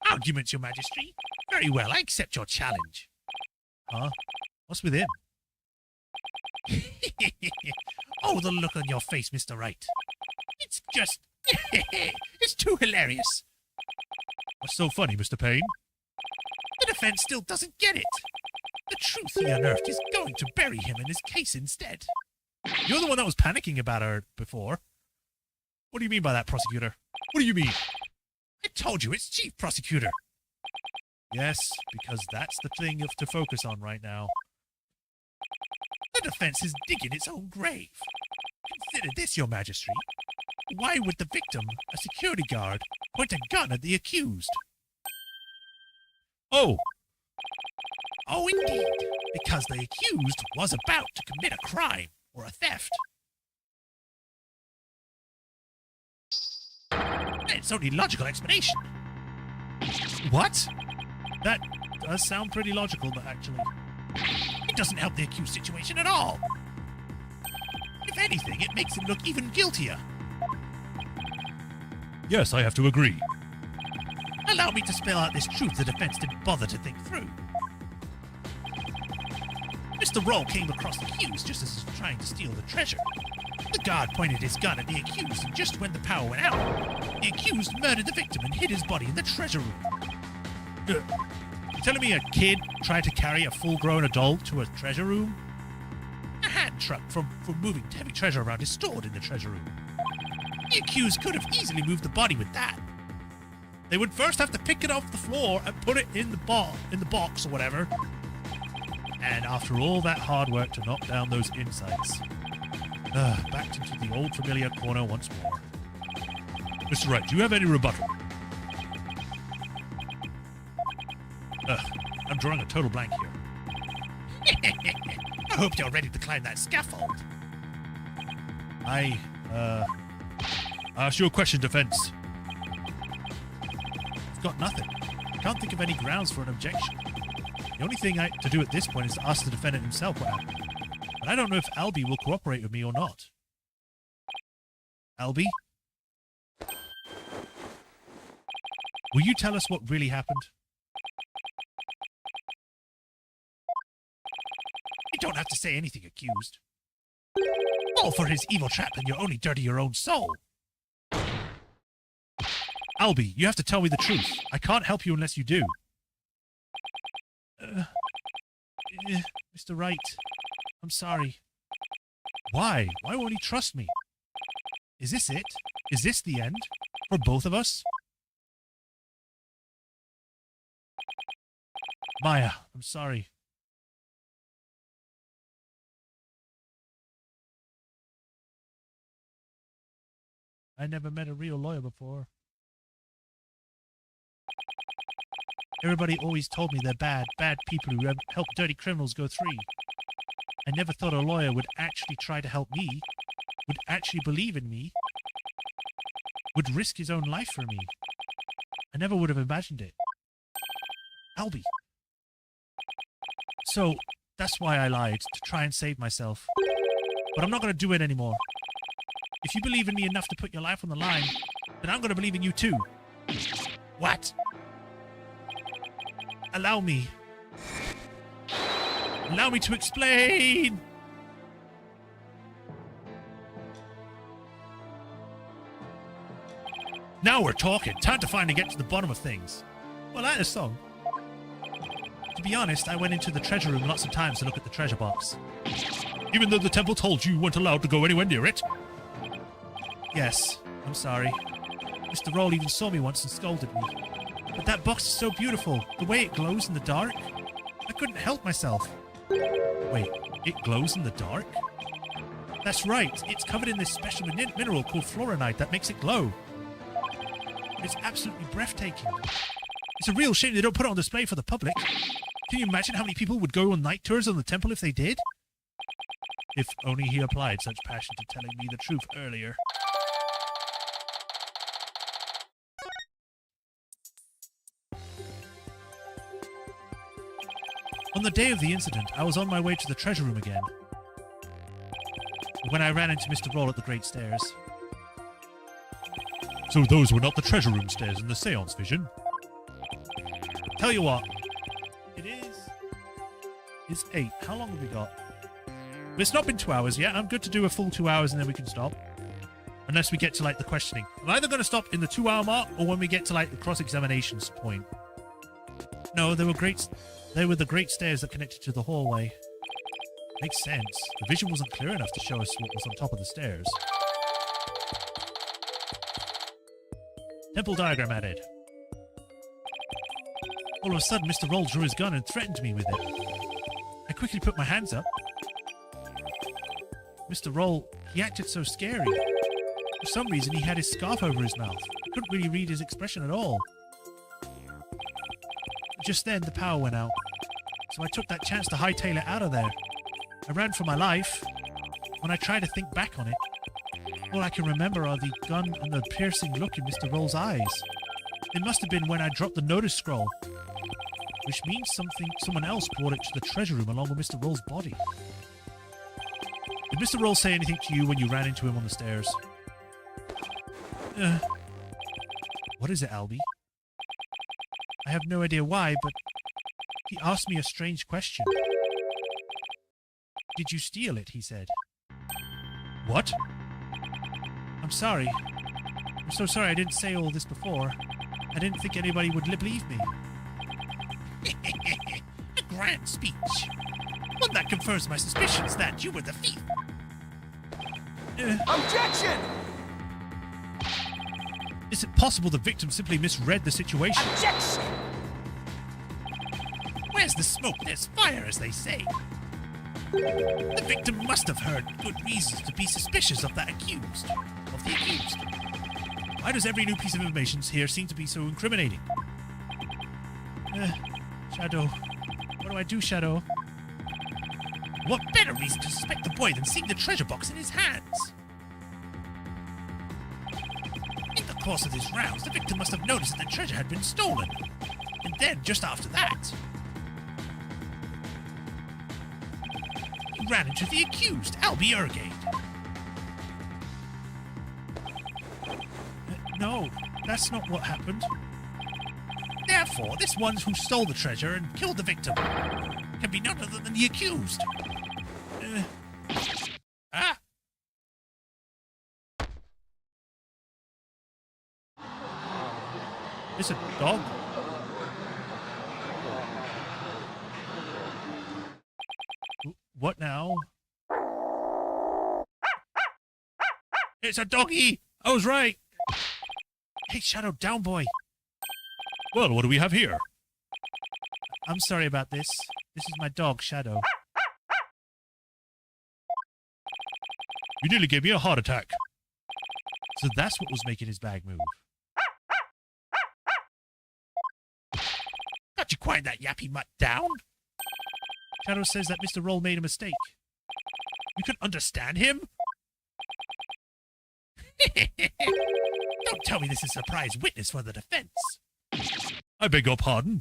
Arguments, Your Majesty. Very well, I accept your challenge. Huh? What's with him? Oh, the look on your face, Mr. Wright. It's just... it's too hilarious. What's so funny, Mr. Payne? The defense still doesn't get it. The truth he unearthed is going to bury him in his case instead. You're the one that was panicking about her before. What do you mean by that, prosecutor? What do you mean? I told you, it's Chief Prosecutor. Yes, because that's the thing to focus on right now. The defense is digging its own grave. Consider this, Your Majesty. Why would the victim, a security guard, point a gun at the accused? Oh, indeed. Because the accused was about to commit a crime or a theft. It's only logical explanation. What? That does sound pretty logical, but actually... it doesn't help the accused situation at all. If anything, it makes him look even guiltier. Yes, I have to agree. Allow me to spell out this truth the defense didn't bother to think through. Mr. Roll came across the accused just as he was trying to steal the treasure. The guard pointed his gun at the accused, and just when the power went out, the accused murdered the victim and hid his body in the treasure room. You're telling me a kid tried to carry a full-grown adult to a treasure room? A hand truck from moving heavy treasure around is stored in the treasure room. The accused could have easily moved the body with that. They would first have to pick it off the floor and put it in the box or whatever. And after all that hard work to knock down those insights, back into the old familiar corner once more. Mr. Wright, do you have any rebuttal? I'm drawing a total blank here. I hope you're ready to climb that scaffold. I ask you a question, defense. I've got nothing. I can't think of any grounds for an objection. The only thing to do at this point is to ask the defendant himself what happened. But I don't know if Albie will cooperate with me or not. Albie? Will you tell us what really happened? You don't have to say anything, accused. All for his evil trap, and you'll only dirty your own soul. Albie, you have to tell me the truth. I can't help you unless you do. Mr. Wright, I'm sorry. Why? Why won't he trust me? Is this it? Is this the end? For both of us? Maya, I'm sorry. I never met a real lawyer before. Everybody always told me they're bad people who help dirty criminals go free. I never thought a lawyer would actually try to help me, would actually believe in me, would risk his own life for me. I never would have imagined it. Albie. So, that's why I lied, to try and save myself. But I'm not going to do it anymore. If you believe in me enough to put your life on the line, then I'm going to believe in you too. What? Allow me. Allow me to explain! Now we're talking. Time to finally get to the bottom of things. Well, that is a song. To be honest, I went into the treasure room lots of times to look at the treasure box. Even though the temple told you weren't allowed to go anywhere near it? Yes, I'm sorry. Mr. Roll even saw me once and scolded me. But that box is so beautiful. The way it glows in the dark. I couldn't help myself. Wait, it glows in the dark? That's right. It's covered in this special mineral called fluoronite that makes it glow. It's absolutely breathtaking. It's a real shame they don't put it on display for the public. Can you imagine how many people would go on night tours on the temple if they did? If only he applied such passion to telling me the truth earlier. On the day of the incident, I was on my way to the treasure room again, when I ran into Mr. Roll at the Great Stairs. So those were not the treasure room stairs in the seance vision? Tell you what, it's 8. How long have we got? It's not been 2 hours yet. I'm good to do a full 2 hours and then we can stop. Unless we get to, like, the questioning. I'm either going to stop in the 2-hour mark or when we get to, like, the cross-examinations point. No, they were the great stairs that connected to the hallway. Makes sense. The vision wasn't clear enough to show us what was on top of the stairs. Temple diagram added. All of a sudden, Mr. Roll drew his gun and threatened me with it. I quickly put my hands up. Mr. Roll, he acted so scary. For some reason, he had his scarf over his mouth. I couldn't really read his expression at all. Just then, the power went out. So I took that chance to hightail it out of there. I ran for my life. When I try to think back on it, all I can remember are the gun and the piercing look in Mr. Roll's eyes. It must have been when I dropped the notice scroll, which means someone else brought it to the treasure room along with Mr. Roll's body. Did Mr. Roll say anything to you when you ran into him on the stairs? What is it, Albie? I have no idea why, but he asked me a strange question. Did you steal it, he said. What? I'm sorry. I'm so sorry I didn't say all this before. I didn't think anybody would believe me. A grand speech. One that confirms my suspicions that you were the thief. Objection! Is it possible the victim simply misread the situation? Objection! Where's the smoke? There's fire, as they say. The victim must have heard good reasons to be suspicious of the accused. Why does every new piece of information here seem to be so incriminating? Shadow. What do I do, Shadow? What better reason to suspect the boy than seeing the treasure box in his hands? In the course of his rounds, the victim must have noticed that the treasure had been stolen. And then, just after that, he ran into the accused, Albie Ergade. No, that's not what happened. Therefore, this one who stole the treasure and killed the victim can be none other than the accused. It's a dog. What now? It's a doggy! I was right! Hey, Shadow, down, boy! Well, what do we have here? I'm sorry about this. This is my dog, Shadow. You nearly gave me a heart attack. So that's what was making his bag move. Can't you quiet that yappy mutt down? Shadow says that Mr. Roll made a mistake. You can understand him? Don't tell me this is a surprise witness for the defense. I beg your pardon?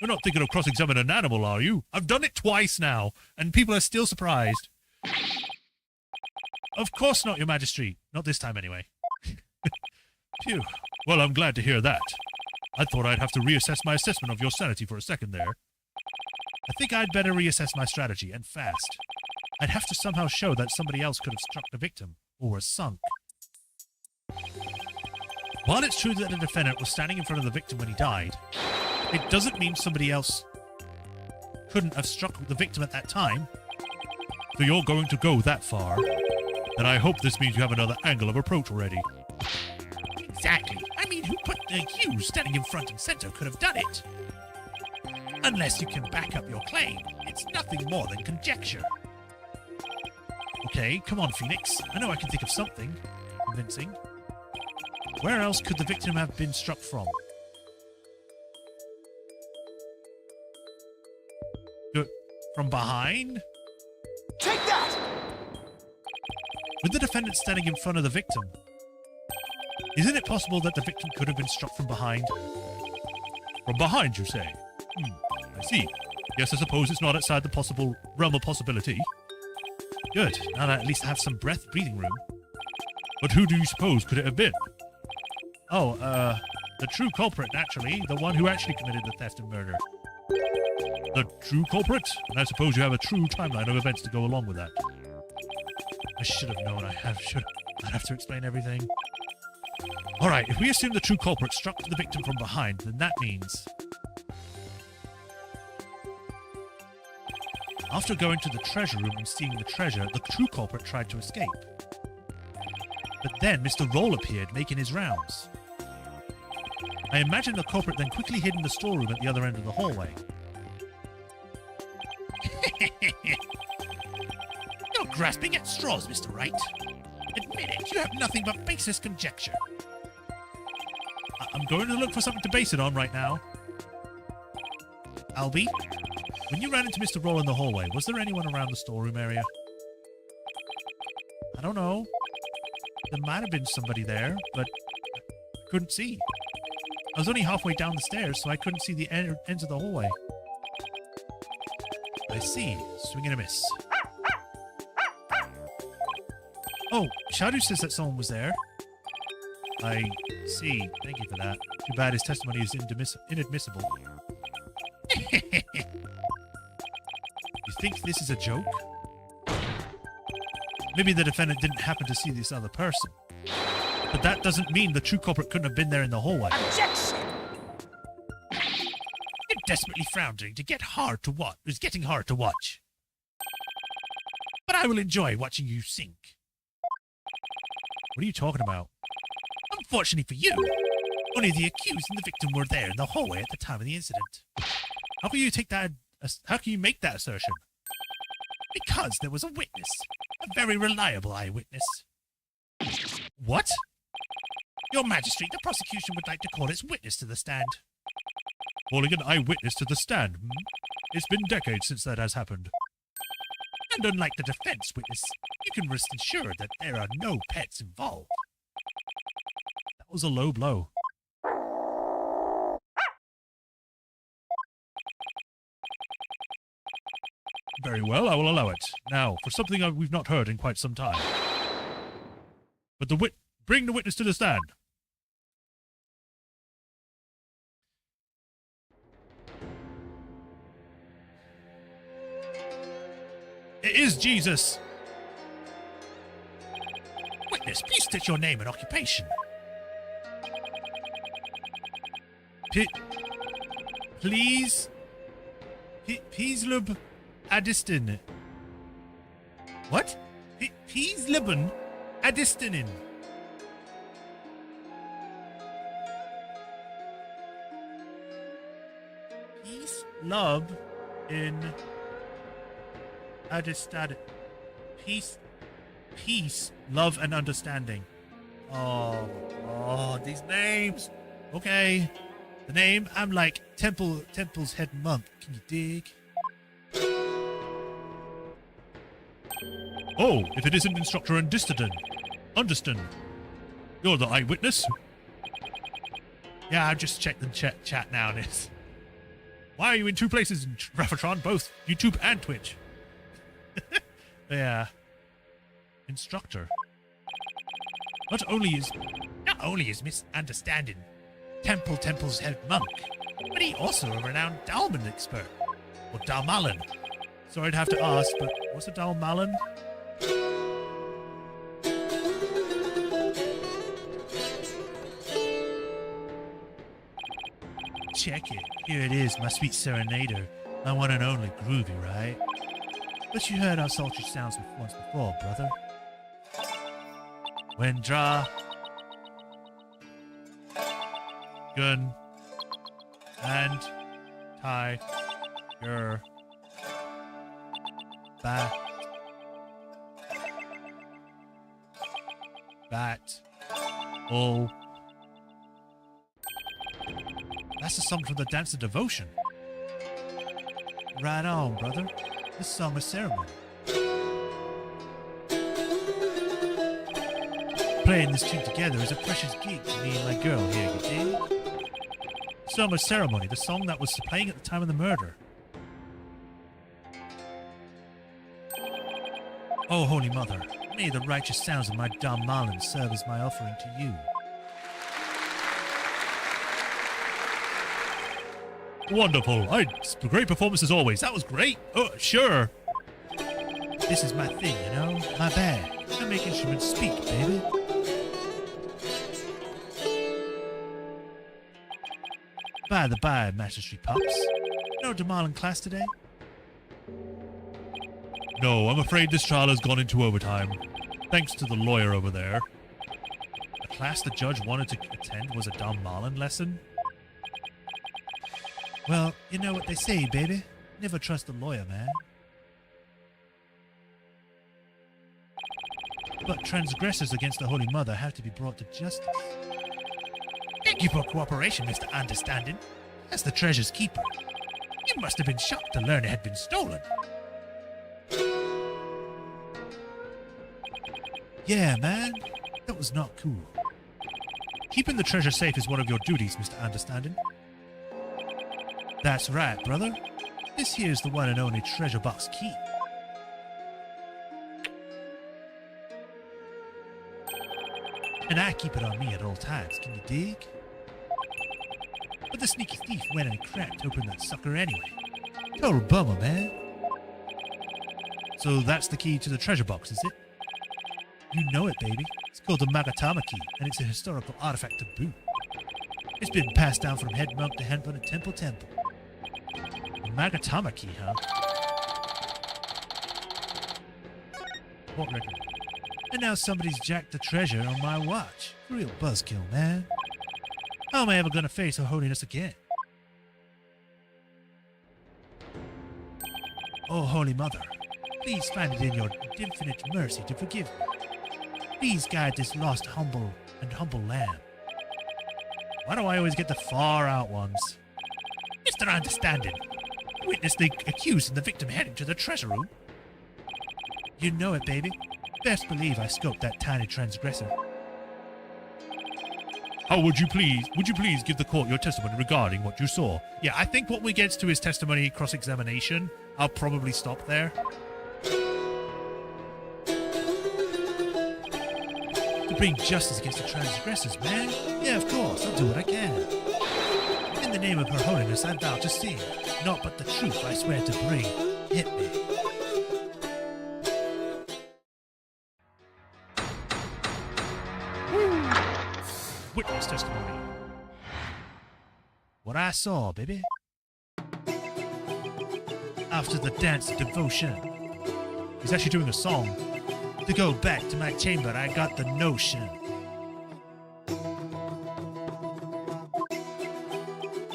You're not thinking of cross-examining an animal, are you? I've done it twice now, and people are still surprised. Of course not, Your Majesty. Not this time, anyway. Phew. Well, I'm glad to hear that. I thought I'd have to reassess my assessment of your sanity for a second there. I think I'd better reassess my strategy, and fast. I'd have to somehow show that somebody else could have struck the victim, or was sunk. While it's true that the defendant was standing in front of the victim when he died, it doesn't mean somebody else couldn't have struck the victim at that time. So you're going to go that far, then I hope this means you have another angle of approach already. Exactly. I mean, who put you standing in front and center could have done it? Unless you can back up your claim, it's nothing more than conjecture. Okay, come on, Phoenix. I know I can think of something convincing. Where else could the victim have been struck from? From behind? Take that! With the defendant standing in front of the victim, isn't it possible that the victim could have been struck from behind? From behind, you say? I see. Yes, I suppose it's not outside the possible realm of possibility. Good. Now that I at least have some breathing room. But who do you suppose could it have been? Oh, the true culprit, naturally. The one who actually committed the theft and murder. The true culprit? And I suppose you have a true timeline of events to go along with that. I should have known. I'd have to explain everything. Alright, if we assume the true culprit struck the victim from behind, then that means... After going to the treasure room and seeing the treasure, the true culprit tried to escape. But then Mr. Roll appeared, making his rounds. I imagine the culprit then quickly hid in the storeroom at the other end of the hallway. You're grasping at straws, Mr. Wright. Admit it, you have nothing but baseless conjecture. I'm going to look for something to base it on right now. Albie, when you ran into Mr. Roll in the hallway, was there anyone around the storeroom area? I don't know. There might have been somebody there, but I couldn't see. I was only halfway down the stairs, so I couldn't see the ends of the hallway. I see. Swing and a miss. Oh, Shadow says that someone was there. I see. Thank you for that. Too bad his testimony is inadmissible. You think this is a joke? Maybe the defendant didn't happen to see this other person. But that doesn't mean the true culprit couldn't have been there in the hallway. Objection! You're desperately floundering to get hard to watch. It's getting hard to watch. But I will enjoy watching you sink. What are you talking about? Unfortunately for you, only the accused and the victim were there in the hallway at the time of the incident. How can you take that? How can you make that assertion? Because there was a witness, a very reliable eyewitness. What? Your Majesty, the prosecution would like to call its witness to the stand. Calling an eyewitness to the stand, hmm? It's been decades since that has happened. And unlike the defense witness, you can rest assured that there are no pets involved. That was a low blow. Very well, I will allow it. Now, for something we've not heard in quite some time. But bring the witness to the stand. It is Jesus. Witness, please state your name and occupation. Please. Peaslub Adistin. What? Peaslubun Adistinin. Peace, love, in Adistad. Peace, love, and understanding. Oh, these names. Okay. The name, I'm like Temple's head monk. Can you dig? Oh, if it isn't Instructor Underston. You're the eyewitness? Yeah, I've just checked the chat now. Why are you in two places in Raffatron, both YouTube and Twitch? Yeah. instructor. Not only is misunderstanding Temple's head monk, but he also a renowned Dalman expert. Or Dalmalin. Sorry to have to ask, but what's a Dalmalin? Check it. Here it is, my sweet serenader. My one and only Groovy, right? But you heard our sultry sounds once before, brother. When draw, gun, and tie your bat, oh. That's a song from the Dance of Devotion. Right on, brother. This song is ceremony. Playing this tune together is a precious gig to me and my girl here, you dig? Song of Ceremony, the song that was playing at the time of the murder. Oh, Holy Mother, may the righteous sounds of my Dom Marlin serve as my offering to you. Wonderful. Great performance as always. That was great. Oh, sure. This is my thing, you know? My bag. I make instruments speak, baby. By the by, Master Street Pops. No Damal in class today? No, I'm afraid this trial has gone into overtime. Thanks to the lawyer over there. The class the judge wanted to attend was a Dom Marlin lesson? Well, you know what they say, baby. Never trust a lawyer, man. But transgressors against the Holy Mother have to be brought to justice. Thank you for cooperation, Mr. Understanding. As the treasure's keeper, you must have been shocked to learn it had been stolen. Yeah, man. That was not cool. Keeping the treasure safe is one of your duties, Mr. Understanding. That's right, brother. This here's the one and only treasure box key. And I keep it on me at all times, can you dig? But the sneaky thief went and cracked open that sucker anyway. Total bummer, man. So that's the key to the treasure box, is it? You know it, baby. It's called the Magatama key, and it's a historical artifact to boot. It's been passed down from head monk to head monk to temple. The Magatama key, huh? What record? And now somebody's jacked the treasure on my watch. Real buzzkill, man. How am I ever gonna face her holiness again? Oh, Holy Mother, please find it in your infinite mercy to forgive me. Please guide this lost, humble lamb. Why do I always get the far out ones? Mr. Understanding, witness the accused and the victim heading to the treasure room. You know it, baby. Best believe I scoped that tiny transgressor. Oh, would you please give the court your testimony regarding what you saw? Yeah, I think when we get to his testimony cross-examination, I'll probably stop there. To bring justice against the transgressors, man. Yeah, of course, I'll do what I can. In the name of Her Holiness, I vow to sing. Naught but the truth I swear to bring. Hit me. Witness testimony. What I saw, baby. After the dance of devotion. He's actually doing a song. To go back to my chamber, I got the notion.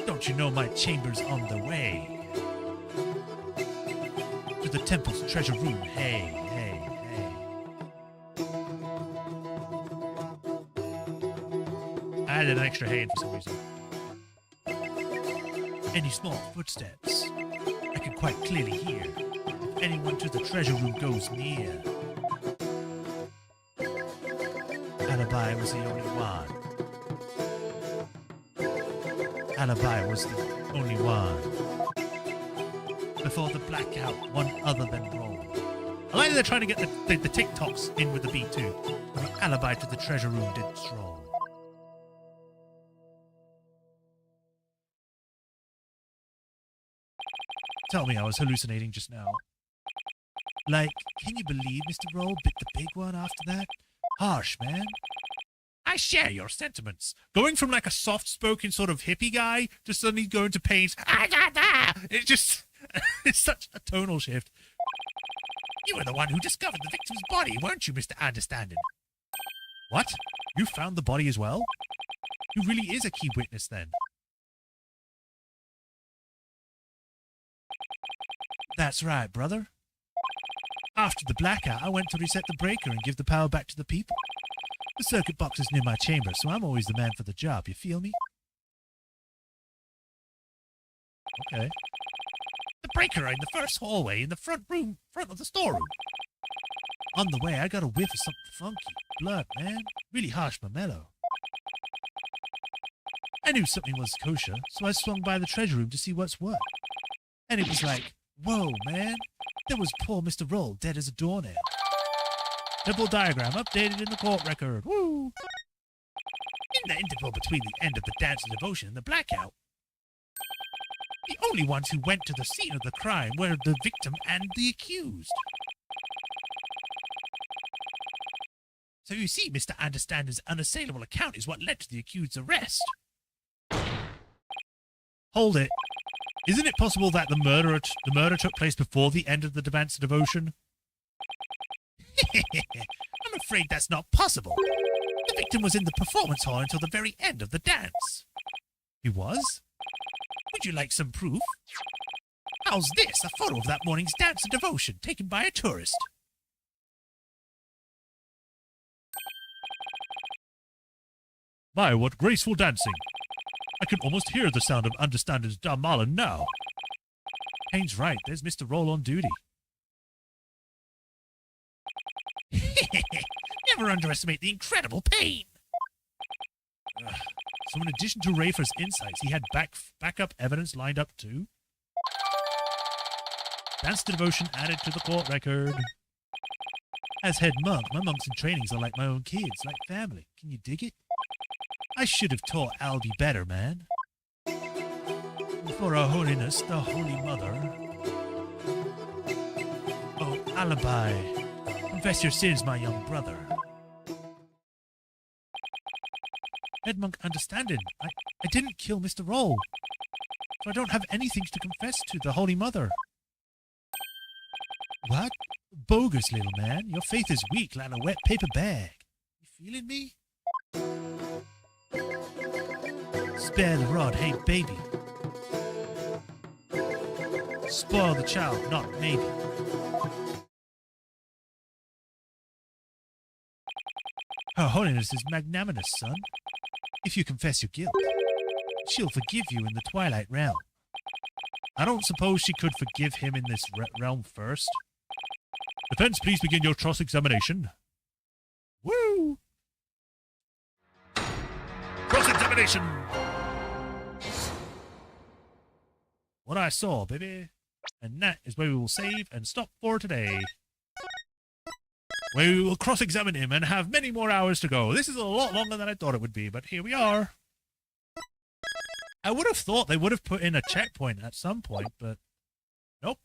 Don't you know my chamber's on the way? To the temple's treasure room, hey, hey, hey. I added an extra hey in for some reason. Any small footsteps, I can quite clearly hear. If anyone to the treasure room goes near. Alibi was the only one. Alibi was the only one. Before the blackout, one other than rolled. I like that they're trying to get the TikToks in with the beat too. The alibi to the treasure room did stroll. Tell me I was hallucinating just now. Like, can you believe Mr. Roll bit the big one after that? Harsh, man. I share your sentiments. Going from like a soft-spoken sort of hippie guy to suddenly going to pains. It's just, it's such a tonal shift. You were the one who discovered the victim's body, weren't you, Mr. Understanding? What? You found the body as well? Who really is a key witness then? That's right, brother. After the blackout, I went to reset the breaker and give the power back to the people. The circuit box is near my chamber, so I'm always the man for the job, you feel me? Okay. The breaker in the first hallway in the front of the storeroom. On the way, I got a whiff of something funky. Blood, man. Really harsh but mellow. I knew something was kosher, so I swung by the treasure room to see what's what. And it was like, whoa, man. There was poor Mr. Roll dead as a doornail. Temple diagram updated in the court record. Woo! In the interval between the end of the dance of devotion and the blackout, the only ones who went to the scene of the crime were the victim and the accused. So you see, Mr. Understander's unassailable account is what led to the accused's arrest. Hold it. Isn't it possible that the murder took place before the end of the dance of devotion? I'm afraid that's not possible. The victim was in the performance hall until the very end of the dance. He was? Would you like some proof? How's this? A photo of that morning's dance of devotion taken by a tourist. My, what graceful dancing. I can almost hear the sound of Understander's Darmalan now. Payne's right, there's Mr. Roll on duty. Never underestimate the incredible Payne! So in addition to Rafer's insights, he had backup evidence lined up too? Dance to devotion added to the court record. As head monk, my monks in trainings are like my own kids, like family. Can you dig it? I should have taught Albie better, man. For our holiness, the Holy Mother. Oh, alibi. Confess your sins, my young brother. Head monk understanding. I didn't kill Mr. Roll. So I don't have anything to confess to the Holy Mother. What? Bogus, little man. Your faith is weak like a wet paper bag. You feeling me? Spare the rod, hey baby. Spoil the child, not maybe. Her Holiness is magnanimous, son. If you confess your guilt, she'll forgive you in the Twilight Realm. I don't suppose she could forgive him in this realm first. Defense, please begin your cross-examination. Woo! Cross-examination! What I saw, baby. And that is where we will save and stop for today. We will cross-examine him and have many more hours to go. This is a lot longer than I thought it would be, but here we are. I would have thought they would have put in a checkpoint at some point, but nope.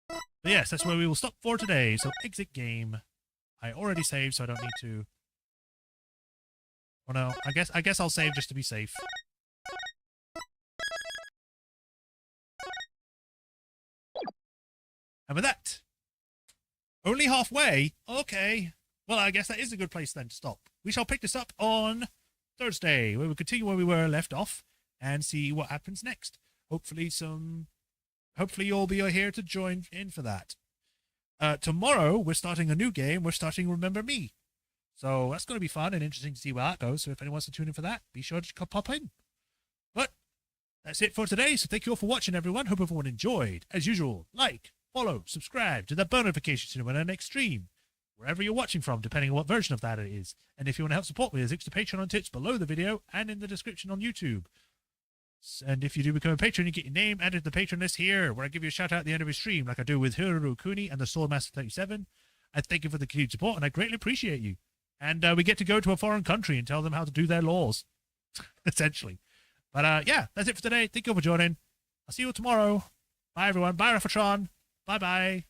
But yes, that's where we will stop for today. So exit game. I already saved, so I don't need to. Oh no, I guess I'll save just to be safe. And with that, only halfway. Okay. Well, I guess that is a good place then to stop. We shall pick this up on Thursday, where we'll continue where we were left off and see what happens next. Hopefully you'll be here to join in for that. Tomorrow, we're starting a new game. We're starting Remember Me. So that's going to be fun and interesting to see where that goes. So if anyone wants to tune in for that, be sure to pop in. But that's it for today. So thank you all for watching, everyone. Hope everyone enjoyed. As usual, like, follow, subscribe to that bell notification to know when our next stream, wherever you're watching from, depending on what version of that it is. And if you want to help support me, there's extra Patreon on tips below the video and in the description on YouTube. And if you do become a patron, you get your name added to the patron list here, where I give you a shout out at the end of your stream, like I do with Hiroru Kuni and the Swordmaster 37. I thank you for the continued support, and I greatly appreciate you. And we get to go to a foreign country and tell them how to do their laws, essentially. But yeah, that's it for today. Thank you for joining. I'll see you tomorrow. Bye, everyone. Bye, Rafatron. Bye-bye.